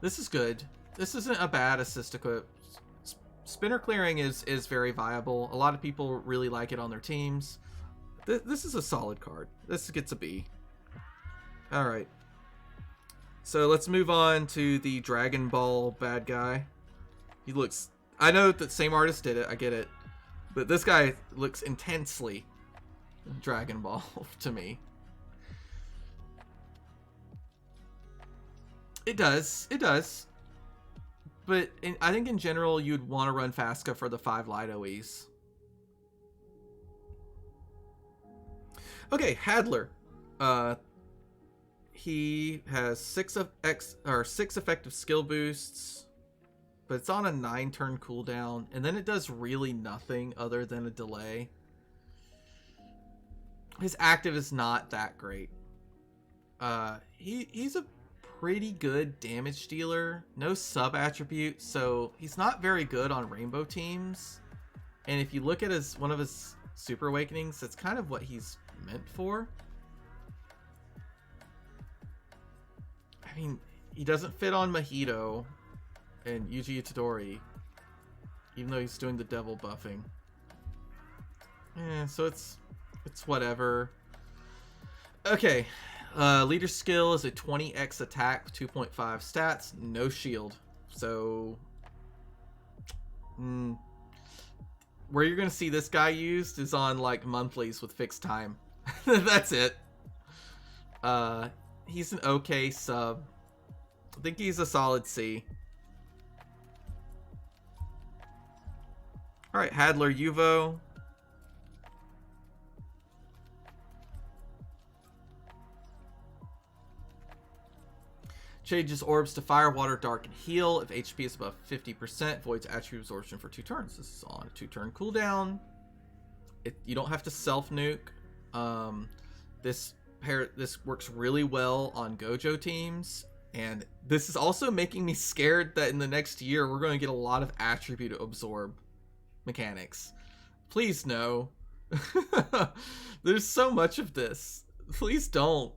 This is good. This isn't a bad assist equip. Spinner clearing is very viable. A lot of people really like it on their teams. This is a solid card. This gets a B. Alright. So let's move on to the Dragon Ball bad guy. He looks... I know that same artist did it, I get it. But this guy looks intensely Dragon Ball to me. It does. It does. But I think in general, you'd want to run Fasca for the 5 light OEs. Okay, Hadler. He has 6 effective skill boosts, but it's on a 9-turn cooldown, and then it does really nothing other than a delay. His active is not that great. He's a pretty good damage dealer, no sub attribute, so he's not very good on rainbow teams. And if you look at one of his super awakenings, that's kind of what he's meant for. I mean, he doesn't fit on Mahito and Yuji Itadori, even though he's doing the devil buffing. So it's whatever. Okay. Leader skill is a 20x attack, 2.5 stats, no shield. So, where you're gonna see this guy used is on like monthlies with fixed time. That's it. He's an okay sub. I think he's a solid C. All right, Hadler Yuvo. Changes orbs to fire, water, dark, and heal. If HP is above 50%, voids attribute absorption for 2 turns. This is on a 2-turn cooldown. You don't have to self-nuke. This works really well on Gojo teams. And this is also making me scared that in the next year, we're going to get a lot of attribute absorb mechanics. Please no. There's so much of this. Please don't.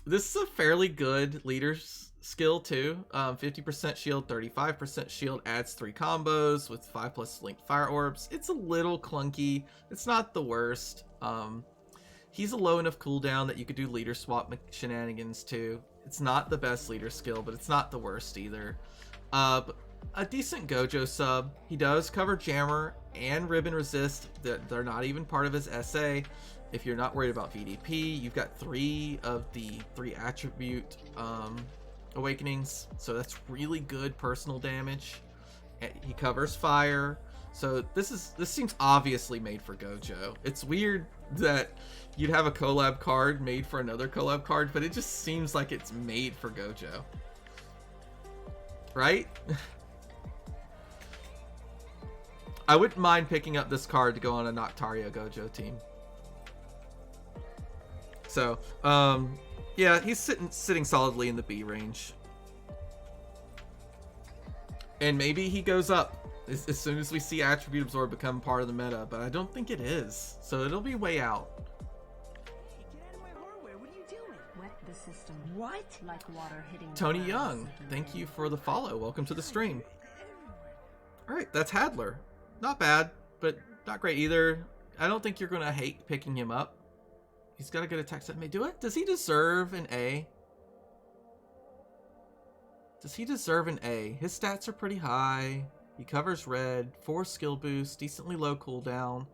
This is a fairly good leader's skill too. 50% shield, 35% shield, adds 3 combos with 5+ linked fire orbs. It's a little clunky. It's not the worst. He's a low enough cooldown that you could do leader swap shenanigans too. It's not the best leader skill, but it's not the worst either. But a decent Gojo sub. He does cover Jammer and Ribbon Resist. They're not even part of his SA. If you're not worried about VDP, you've got 3 of the 3 attribute awakenings, so that's really good personal damage. He covers fire, so this seems obviously made for Gojo. It's weird that you'd have a collab card made for another collab card, but it just seems like it's made for Gojo. right? I wouldn't mind picking up this card to go on a Noctaria Gojo team. So, yeah, he's sitting solidly in the B range. And maybe he goes up as soon as we see Attribute Absorb become part of the meta, but I don't think it is. So it'll be way out. Get out of my hardware. What are you doing? Wet the system. What? Like water hitting Tony the Young, thank you for the follow. Welcome to the stream. Alright, that's Hadler. Not bad, but not great either. I don't think you're going to hate picking him up. He's got a good attack set. May do it? Does he deserve an A? Does he deserve an A? His stats are pretty high. He covers red, 4 skill boost, decently low cooldown,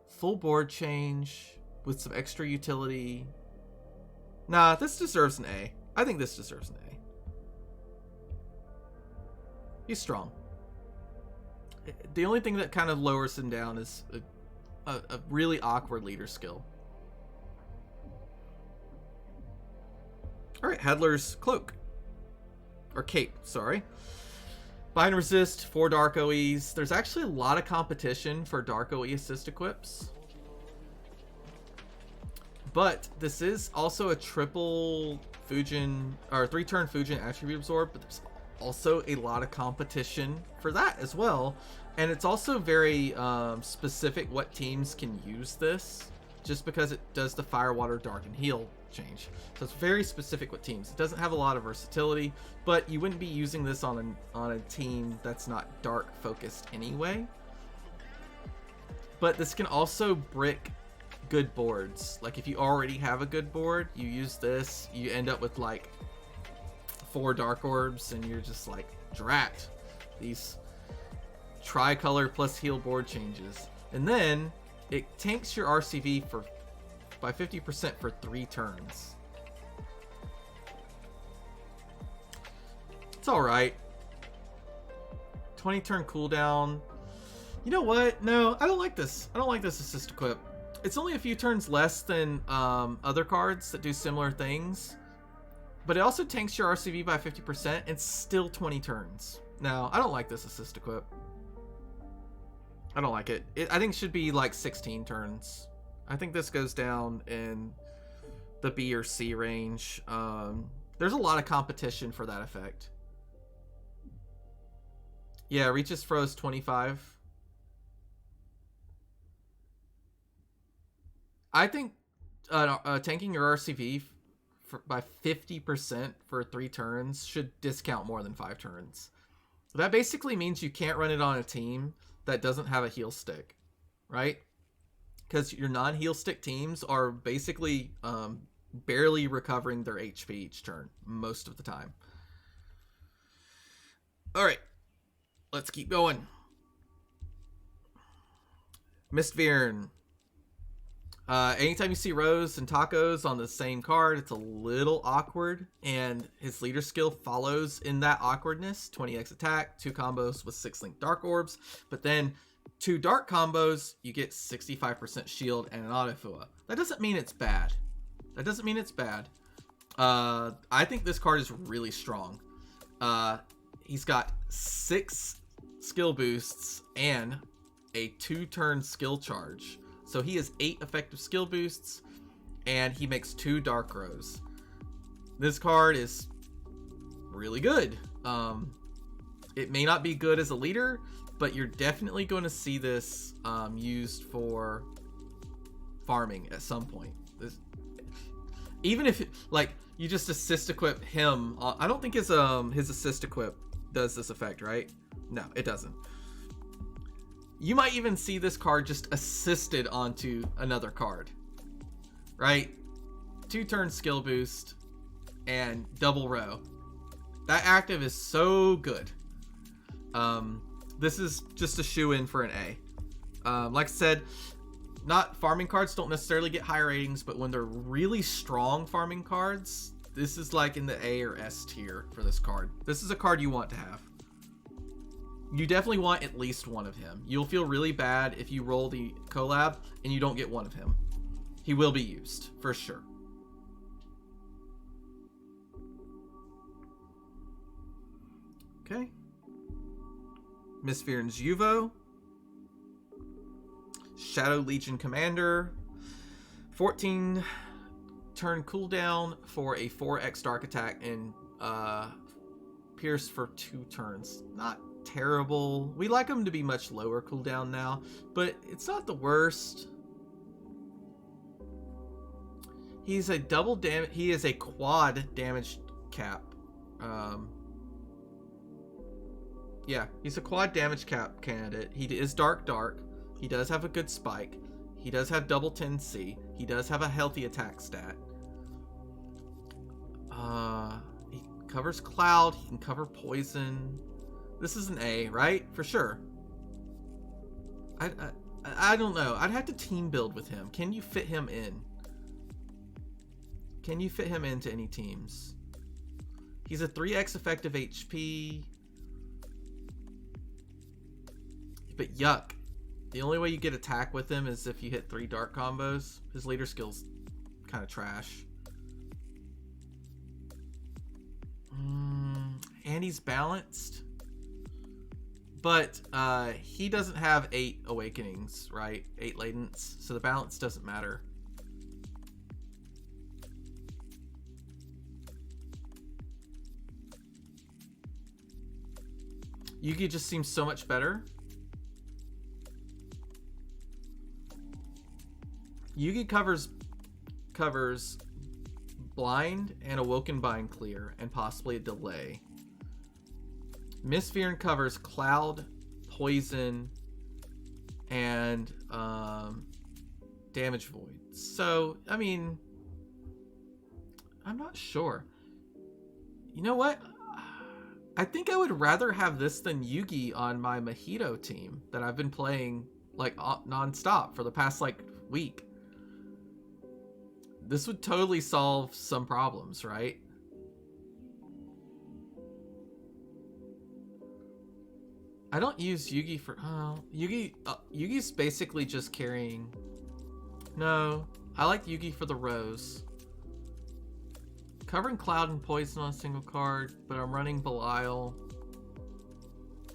full board change with some extra utility. Nah, this deserves an A. I think this deserves an A. He's strong. The only thing that kind of lowers him down is a really awkward leader skill. Alright, Hadler's Cloak. Or Cape, sorry. Bind Resist, 4 Dark OEs. There's actually a lot of competition for Dark OE assist equips. But this is also a triple Fujin, or 3-turn Fujin Attribute Absorb, but there's also a lot of competition for that as well. And it's also very specific what teams can use this, just because it does the Fire, Water, Dark, and Heal change. So it's very specific with teams. It doesn't have a lot of versatility, but you wouldn't be using this on a team that's not dark focused anyway. But this can also brick good boards. Like if you already have a good board, you use this, you end up with like 4 dark orbs and you're just like, drat, these tricolor plus heal board changes. And then it tanks your RCV by 50% for 3 turns. It's alright. 20 turn cooldown. You know what? No, I don't like this. I don't like this assist equip. It's only a few turns less than other cards that do similar things. But it also tanks your RCV by 50% and still 20 turns. No, I don't like this assist equip. I don't like it. I think it should be like 16 turns. I think this goes down in the B or C range. There's a lot of competition for that effect. Yeah, Reaches froze 25. I think tanking your RCV by 50% for 3 turns should discount more than 5 turns. That basically means you can't run it on a team that doesn't have a heal stick, right? Because your non-heal stick teams are basically barely recovering their HP each turn most of the time. All right, let's keep going. Mistvirn. Anytime you see Rose and Tacos on the same card, it's a little awkward, and his leader skill follows in that awkwardness. 20x attack, 2 combos with 6 linked dark orbs, but then 2 dark combos, you get 65% shield and an autofua. That doesn't mean it's bad. That doesn't mean it's bad. I think this card is really strong. He's got 6 skill boosts and a 2-turn skill charge. So he has 8 effective skill boosts, and he makes 2 dark rows. This card is really good. It may not be good as a leader, but you're definitely going to see this used for farming at some point. Even if like you just assist equip him, I don't think his assist equip does this effect, right? No, it doesn't. You might even see this card just assisted onto another card, right? 2-turn skill boost and double row. That active is so good. This is just a shoe-in for an A. Like I said, not farming cards don't necessarily get high ratings, but when they're really strong farming cards, this is like in the A or S tier for this card. This is a card you want to have. You definitely want at least one of him. You'll feel really bad if you roll the collab and you don't get one of him. He will be used, for sure. Okay. Miss Viren's Yuvo. Shadow Legion Commander. 14 turn cooldown for a 4x dark attack and pierce for 2 turns. Not terrible. We like him to be much lower cooldown now, but it's not the worst. He's a double damage. He is a quad damage cap. Yeah, he's a quad damage cap candidate. He is dark. He does have a good spike. He does have double 10C. He does have a healthy attack stat. He covers cloud. He can cover poison. This is an A, right? For sure. I don't know. I'd have to team build with him. Can you fit him in? Can you fit him into any teams? He's a 3x effective HP. But yuck. The only way you get attack with him is if you hit 3 dark combos. His leader skill's kind of trash. And he's balanced. But he doesn't have 8 awakenings, right? 8 latents. So the balance doesn't matter. Yugi just seems so much better. Yugi covers blind and awoken bind clear and possibly a delay. Miss Viren covers cloud, poison, and damage void. So, I mean, I'm not sure. You know what? I think I would rather have this than Yugi on my Mojito team that I've been playing like non-stop for the past like week. This would totally solve some problems, right? I don't use Yugi for Yugi's basically just carrying. No, I like Yugi for the Rose. Covering cloud and poison on a single card, but I'm running Belial.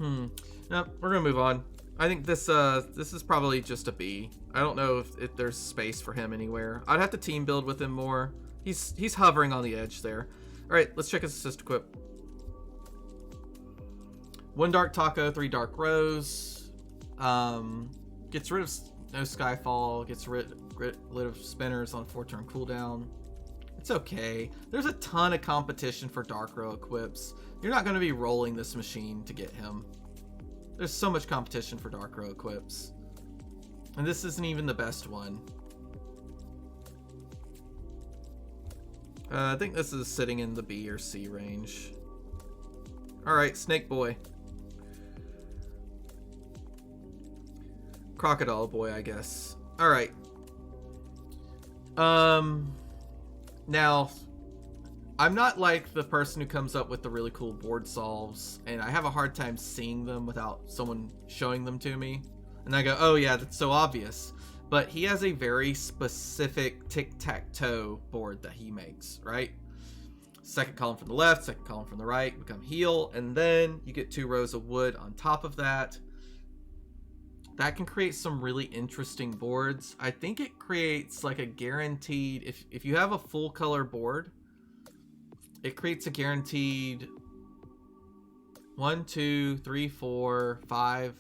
No, we're gonna move on. I think this is probably just a B. I don't know if there's space for him anywhere. I'd have to team build with him more. He's hovering on the edge there. All right, let's check his assist equip. 1 dark taco, 3 dark rose. Gets rid of no skyfall. Gets rid of spinners on 4-turn cooldown. It's okay. There's a ton of competition for dark row equips. You're not going to be rolling this machine to get him. There's so much competition for dark row equips. And this isn't even the best one. I think this is sitting in the B or C range. Alright, Snake Boy. Crocodile Boy, I guess. Alright. Now, I'm not like the person who comes up with the really cool board solves, and I have a hard time seeing them without someone showing them to me. And I go, oh yeah, that's so obvious. But he has a very specific tic-tac-toe board that he makes, right? Second column from the left, second column from the right, become heal, and then you get 2 rows of wood on top of that. That can create some really interesting boards. I think it creates like a guaranteed, if you have a full color board, it creates a guaranteed 1, 2, 3, 4, 5,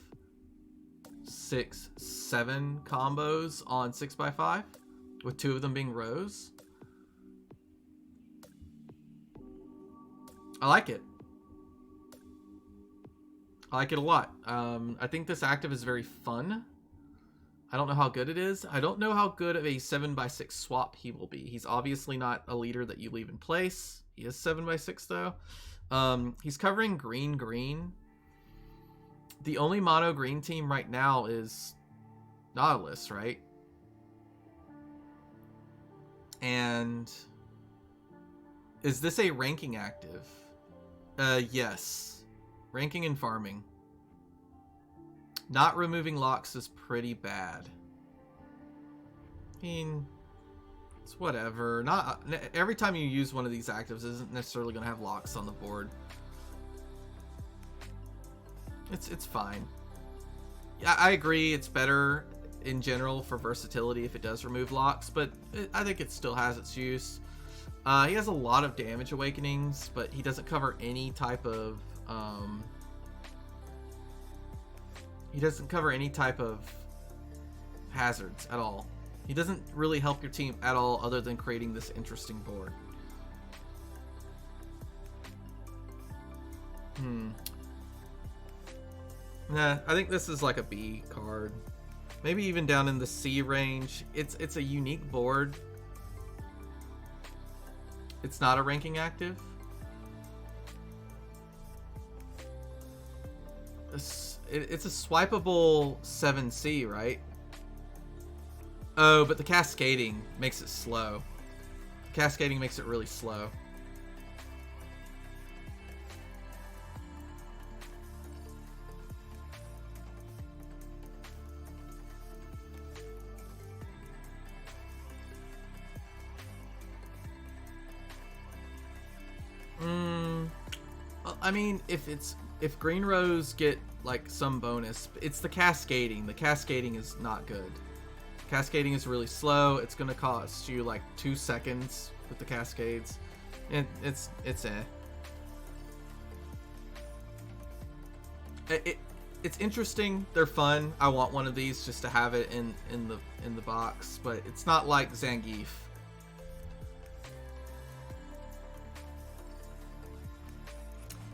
6, 7 combos on 6x5, with 2 of them being rows. I like it. I like it a lot. I think this active is very fun. I don't know how good it is. I don't know how good of a 7x6 swap he will be. He's obviously not a leader that you leave in place. He is 7x6 though. He's covering green. The only mono green team right now is Nautilus, right? And is this a ranking active? Yes. Ranking and farming. Not removing locks is pretty bad. I mean, it's whatever. Not every time you use one of these actives isn't necessarily going to have locks on the board. It's fine. Yeah, I agree. It's better in general for versatility if it does remove locks, but I think it still has its use. He has a lot of damage awakenings, but he doesn't cover any type of hazards at all. He doesn't really help your team at all other than creating this interesting board. Nah, I think this is like a B card. Maybe even down in the C range. It's a unique board. It's not a ranking active. It's a swipeable 7C, right? Oh, but the cascading makes it slow. Cascading makes it really slow. I mean, if Green Rose get like some bonus, it's the cascading. The cascading is not good. Cascading is really slow. It's gonna cost you like 2 seconds with the cascades, and it's it's interesting. They're fun. I want one of these just to have it in the box, but it's not like Zangief.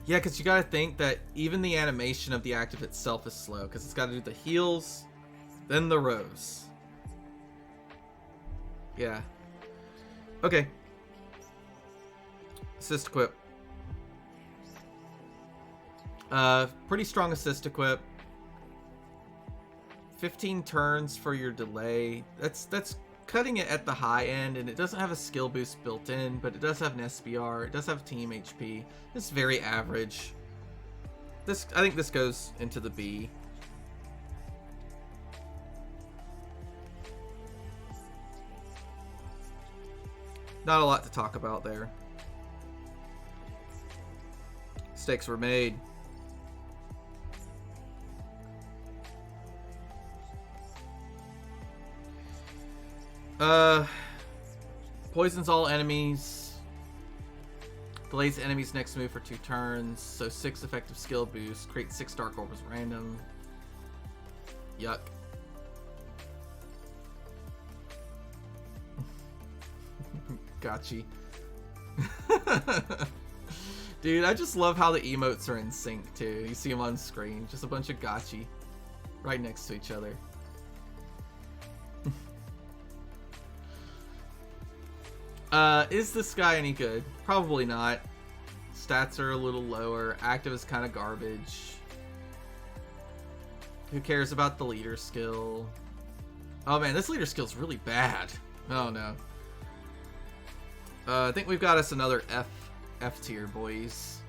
Yeah, because you gotta think that even the animation of the active itself is slow, because it's gotta do the heals, then the rose. Yeah. Okay. Assist equip. Pretty strong assist equip. 15 turns for your delay. That's cutting it at the high end, and it doesn't have a skill boost built in, but it does have an SBR. It does have team HP. It's very average. I think this goes into the B. Not a lot to talk about there. Mistakes were made. Poisons all enemies. Delays enemy's next move for 2 turns. So 6 effective skill boosts. Create 6 dark orbs random. Yuck. Gotcha. Dude, I just love how the emotes are in sync too. You see them on screen. Just a bunch of gotcha right next to each other. Is this guy any good? Probably not. Stats are a little lower. Active is kind of garbage. Who cares about the leader skill? Oh man, this leader skill is really bad. Oh no. I think we've got us another F tier, boys.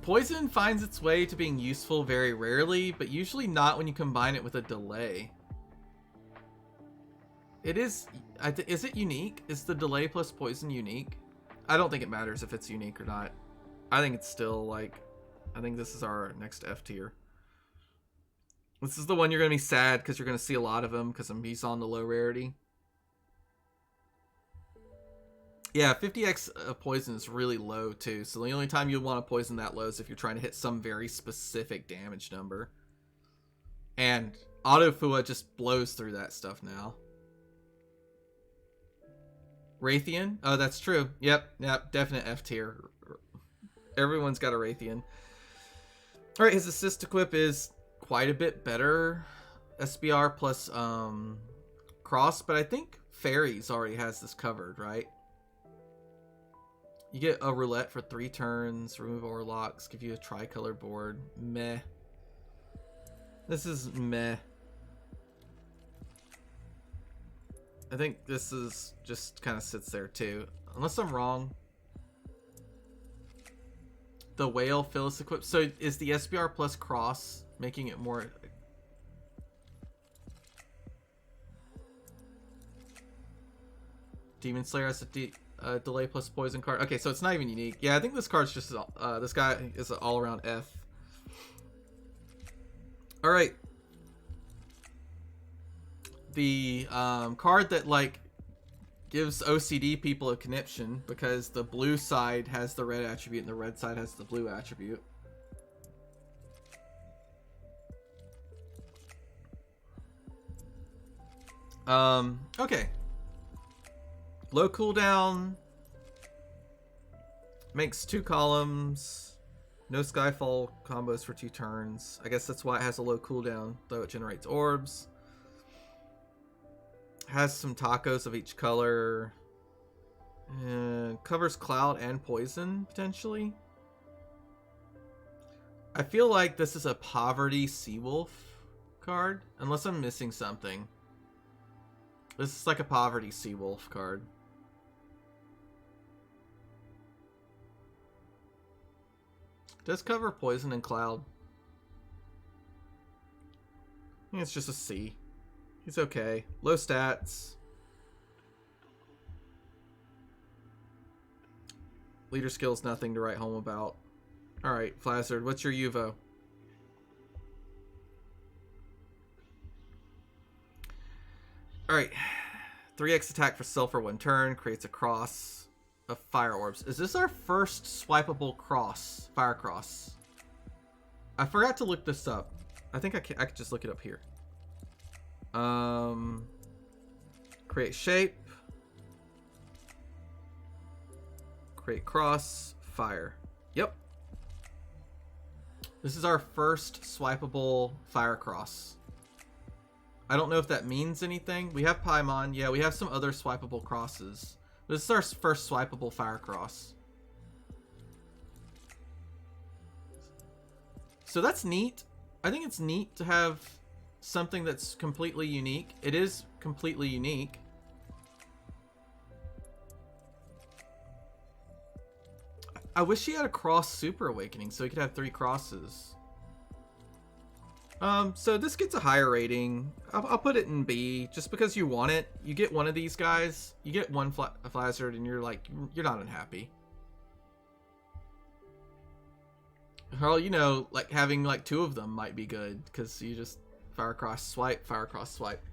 Poison finds its way to being useful very rarely, but usually not when you combine it with a delay. It is... is it unique? Is the delay plus poison unique? I don't think it matters if it's unique or not. I think it's still, like... I think this is our next F tier. This is the one you're going to be sad because you're going to see a lot of him because he's on the low rarity. Yeah, 50x of poison is really low too, so the only time you want to poison that low is if you're trying to hit some very specific damage number. And Auto Fua just blows through that stuff now. Raytheon? Oh, that's true. Yep, definite F tier. Everyone's got a Raytheon. Alright, his assist equip is quite a bit better. SBR plus Cross, but I think Fairies already has this covered, right? You get a roulette for 3 turns, remove Orlocks, give you a tricolor board. Meh. This is meh. I think this is just kind of sits there too. Unless I'm wrong. The Whale Phyllis equipped. So is the SBR plus Cross making it more... Demon Slayer has a delay plus poison card. Okay, so it's not even unique. Yeah, I think this card's just this guy is an all-around F. All right. The card that like gives OCD people a conniption because the blue side has the red attribute and the red side has the blue attribute. Okay. Low cooldown. Makes 2 columns. No Skyfall combos for 2 turns. I guess that's why it has a low cooldown, though it generates orbs. Has some tacos of each color. Covers cloud and poison, potentially. I feel like this is a poverty Seawolf card, unless I'm missing something. This is like a poverty Seawolf card. Does cover poison and cloud. I think it's just a C. He's okay. Low stats. Leader skills, nothing to write home about. Alright, Flazzard, what's your UVO? Alright. 3x attack for self for 1 turn. Creates a cross of fire orbs. Is this our first swipeable cross? Fire cross. I forgot to look this up. I think I could just look it up here. Create shape. Create cross. Fire. Yep. This is our first swipeable fire cross. I don't know if that means anything. We have Paimon. Yeah, we have some other swipeable crosses. This is our first swipeable fire cross. So that's neat. I think it's neat to have something that's completely unique. It is completely unique. I wish he had a cross super awakening so he could have 3 crosses. So this gets a higher rating. I'll put it in B just because you want it. You get one of these guys, you get one Flazzard, and you're like, you're not unhappy. Well, you know, like having like 2 of them might be good because you just fire cross swipe, fire cross swipe.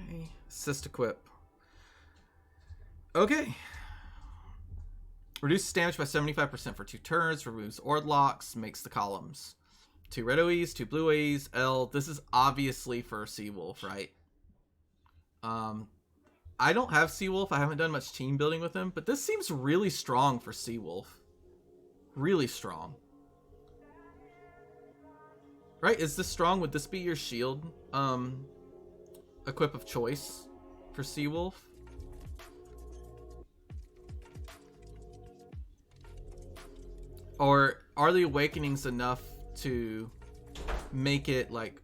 Okay, assist equip. Okay. Reduces damage by 75% for 2 turns, removes Ord locks, makes the columns. 2 red OEs, 2 blue OEs, L. This is obviously for Seawolf, right? I don't have Seawolf. I haven't done much team building with him, but this seems really strong for Seawolf. Really strong. Right? Is this strong? Would this be your shield equip of choice for Seawolf? Or are the awakenings enough to make it like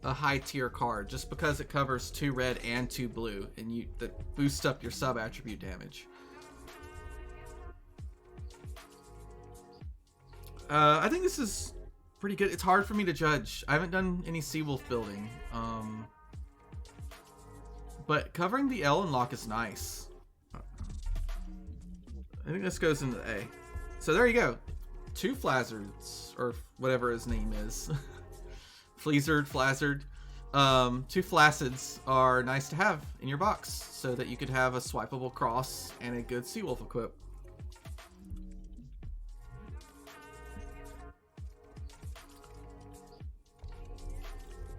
a high tier card just because it covers 2 red and 2 blue and that boosts up your sub attribute damage? I think this is pretty good. It's hard for me to judge. I haven't done any Seawolf building. But covering the L and lock is nice. I think this goes into A. So there you go. 2 Flazzards, or whatever his name is. Fleazard, Flazzard. 2 Flacids are nice to have in your box so that you could have a swipeable cross and a good Seawolf equip.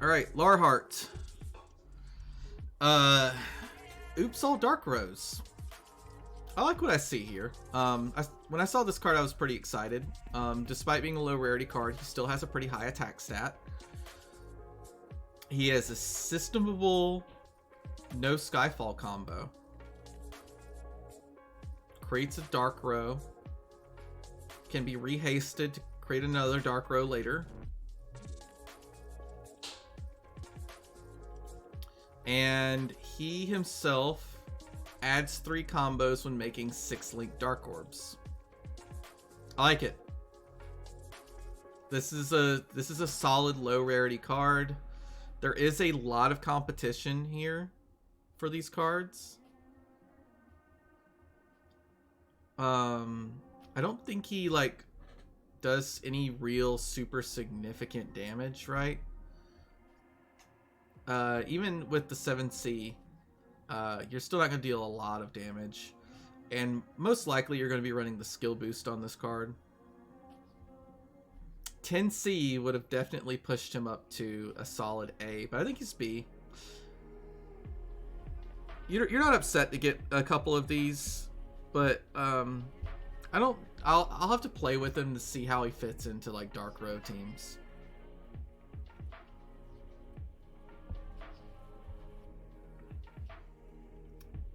Alright, Larhart. Oops, all Dark Rose. I like what I see here. When I saw this card, I was pretty excited. Despite being a low rarity card, he still has a pretty high attack stat. He has a systemable no Skyfall combo. Creates a Dark Row. Can be rehasted to create another Dark Row later. And he himself adds 3 combos when making 6 Link Dark Orbs. I like it. This is a solid low rarity card. There is a lot of competition here for these cards. I don't think he like does any real super significant damage, right? Even with the 7C, you're still not going to deal a lot of damage. And most likely you're going to be running the skill boost on this card. 10C would have definitely pushed him up to a solid A, but I think he's B. You're not upset to get a couple of these, but I'll have to play with him to see how he fits into like dark row teams.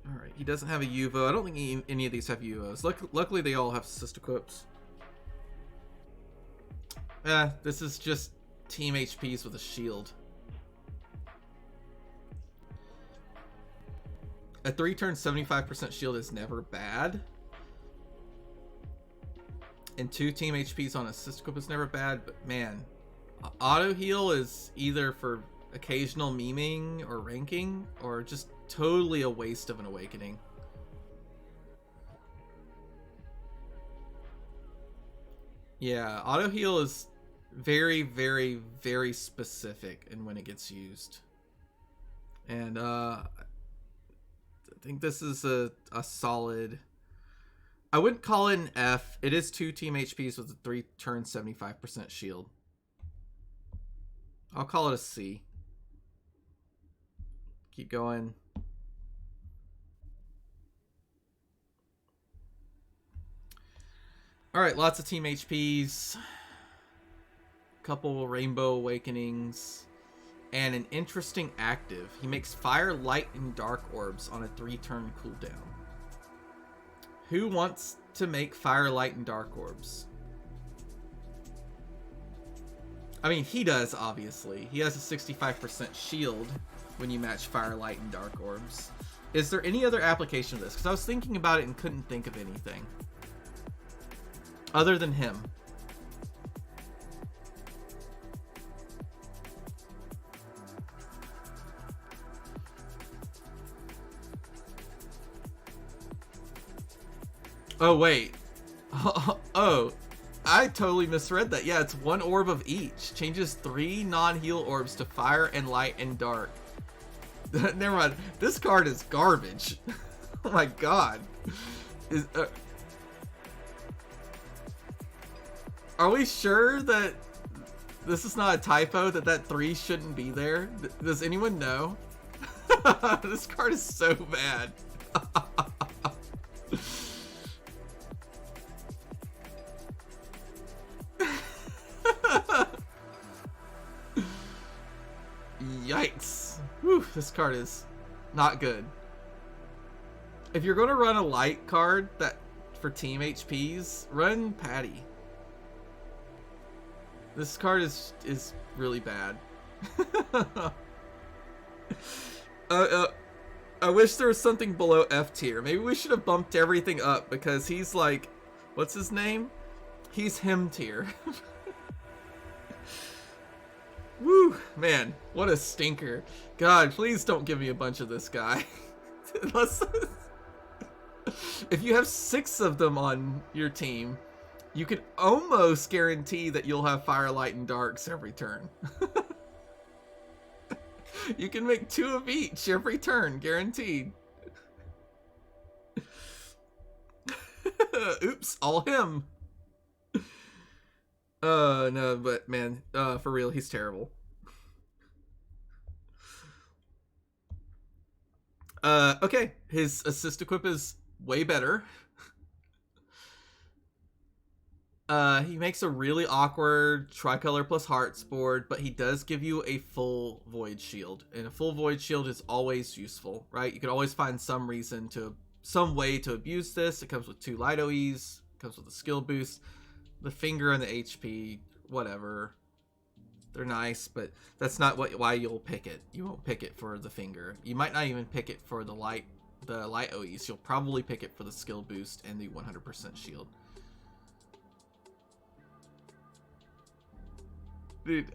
All right, he doesn't have a UVO. I don't think any of these have UVOs. Luckily, they all have assist equips. This is just team HPs with a shield. A 3-turn 75% shield is never bad. And 2 team HPs on assist equip is never bad, but man, auto heal is either for occasional memeing or ranking, or just totally a waste of an awakening. Yeah, auto heal is very, very, very specific in when it gets used. And I think this is a solid... I wouldn't call it an F. It is 2 team HPs with a 3-turn 75% shield. I'll call it a C. Keep going. Alright, lots of team HPs. Couple Rainbow Awakenings. And an interesting active. He makes Fire, Light, and Dark Orbs on a 3-turn cooldown. Who wants to make Fire, Light, and Dark Orbs? I mean, he does, obviously. He has a 65% shield when you match Fire, Light, and Dark Orbs. Is there any other application of this? Because I was thinking about it and couldn't think of anything. Other than him. Oh, wait. Oh, I totally misread that. Yeah, it's 1 orb of each. Changes 3 non-heal orbs to Fire and Light and Dark. Never mind. This card is garbage. Oh my god. Are we sure that this is not a typo, that 3 shouldn't be there? Does anyone know? This card is so bad. Yikes. Whew, this card is not good. If you're going to run a light card that for team HPs, run Patty. This card is really bad. I wish there was something below F tier. Maybe we should have bumped everything up because he's like, what's his name? He's him tier. Woo, man, what a stinker. God, please don't give me a bunch of this guy. If you have 6 of them on your team, you can almost guarantee that you'll have Fire, Light, and Darks every turn. You can make 2 of each every turn, guaranteed. Oops, all him. No, but man, for real, he's terrible. Okay, his assist equip is way better. He makes a really awkward tricolor plus hearts board, but he does give you a full void shield, and a full void shield is always useful, right? You can always find some way to abuse this. It comes with 2 light OEs, comes with a skill boost. The finger and the HP, whatever, they're nice, but that's not why you'll pick it. You won't pick it for the finger. You might not even pick it for the light OEs. You'll probably pick it for the skill boost and the 100% shield. Dude,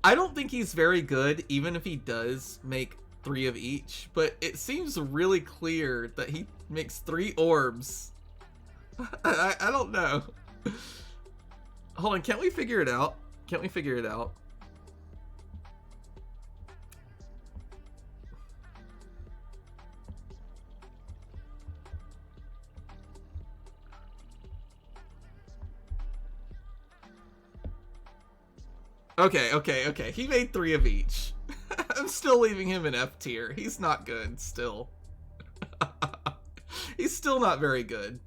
I don't think he's very good, even if he does make 3 of each, but it seems really clear that he makes 3 orbs. I don't know. Hold on, can't we figure it out? Can't we figure it out? Okay. He made 3 of each. I'm still leaving him in F tier. He's not good still. He's still not very good.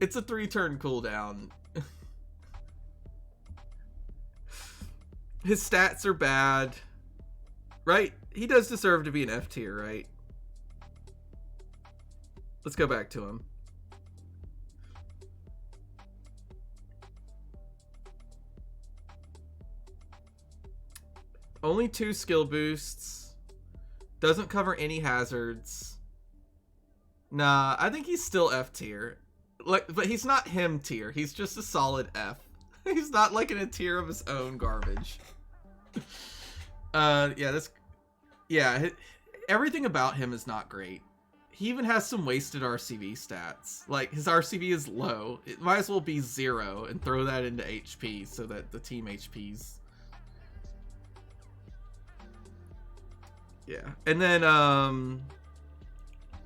It's a 3-turn cooldown. His stats are bad. Right? He does deserve to be an F tier, right? Let's go back to him. Only 2 skill boosts. Doesn't cover any hazards. Nah, I think he's still F tier. Like, but he's not him tier. He's just a solid F. He's not like in a tier of his own garbage. Everything about him is not great. He even has some wasted RCV stats. Like, his RCV is low. It might as well be 0 and throw that into HP so that the team HP's. Yeah, and then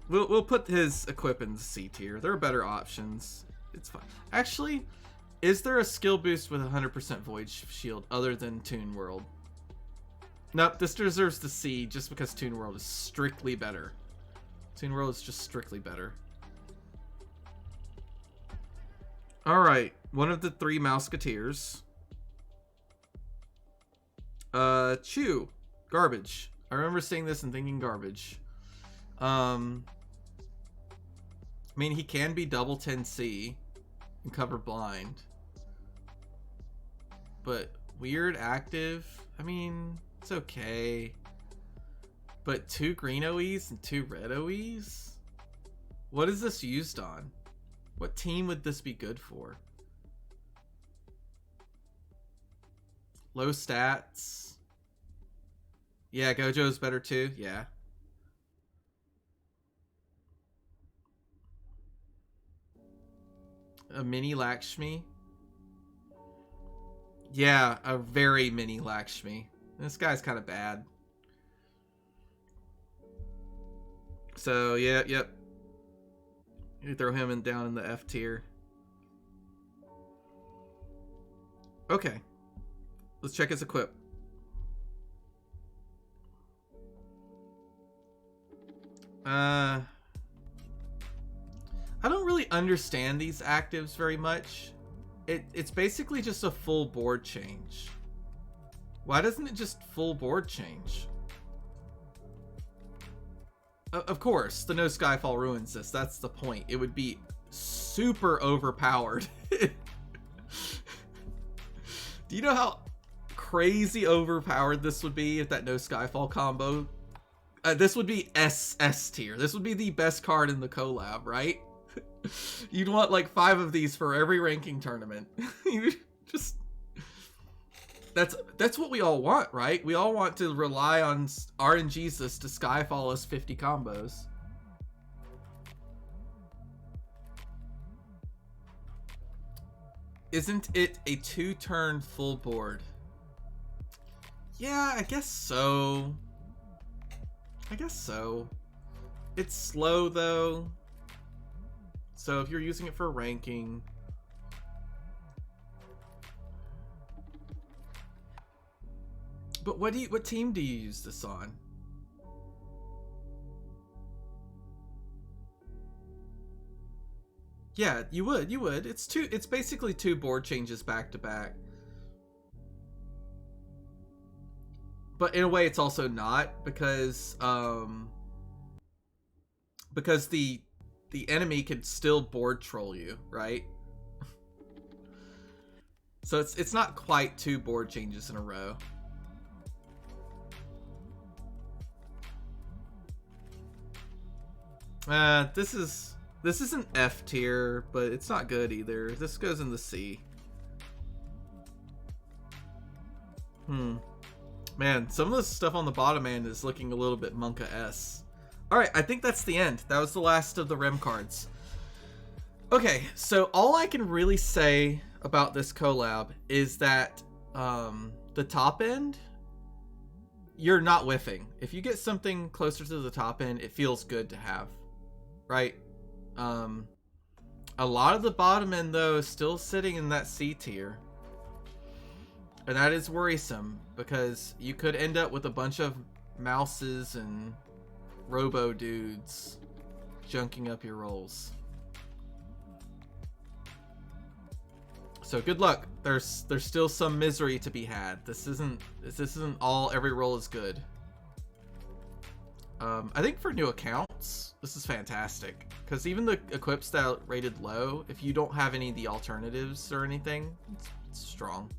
we'll put his equip in C tier. There are better options. It's fine. Actually, is there a skill boost with 100% Void Shield other than Toon World? Nope, this deserves the C just because Toon World is strictly better. Toon World is just strictly better. All right, one of the 3 Mouseketeers. Chew, garbage. I remember seeing this and thinking garbage. I mean, he can be double 10C and cover blind. But weird active, I mean, it's okay. But 2 green OEs and 2 red OEs? What is this used on? What team would this be good for? Low stats. Yeah, Gojo's better too. Yeah. A mini Lakshmi. Yeah, a very mini Lakshmi. This guy's kind of bad. So, yep. You throw him down in the F tier. Okay. Let's check his equip. I don't really understand these actives very much. It's basically just a full board change. Why doesn't it just full board change? Of course, the No Skyfall ruins this. That's the point. It would be super overpowered. Do you know how crazy overpowered this would be if that No Skyfall combo? This would be S tier. This would be the best card in the collab, right? You'd want like 5 of these for every ranking tournament. You just that's what we all want, right? We all want to rely on RNGesus to Skyfall us 50 combos. Isn't it a 2-turn full board? Yeah, I guess so. It's slow though. So if you're using it for ranking. But what team do you use this on? Yeah, you would. It's basically 2 board changes back to back. But in a way it's also not, because the enemy could still board troll you, right? So it's not quite 2 board changes in a row. This is an F tier, but it's not good either. This goes in the C. Man, some of the stuff on the bottom end is looking a little bit Monka-esque. Alright, I think that's the end. That was the last of the REM cards. Okay, so all I can really say about this collab is that the top end, you're not whiffing. If you get something closer to the top end, it feels good to have, right? A lot of the bottom end, though, is still sitting in that C tier. And that is worrisome, because you could end up with a bunch of mouses and robo dudes junking up your rolls. So good luck. There's still some misery to be had. This isn't all, every roll is good. I think for new accounts, this is fantastic, because even the equip style rated low, if you don't have any of the alternatives or anything, it's strong.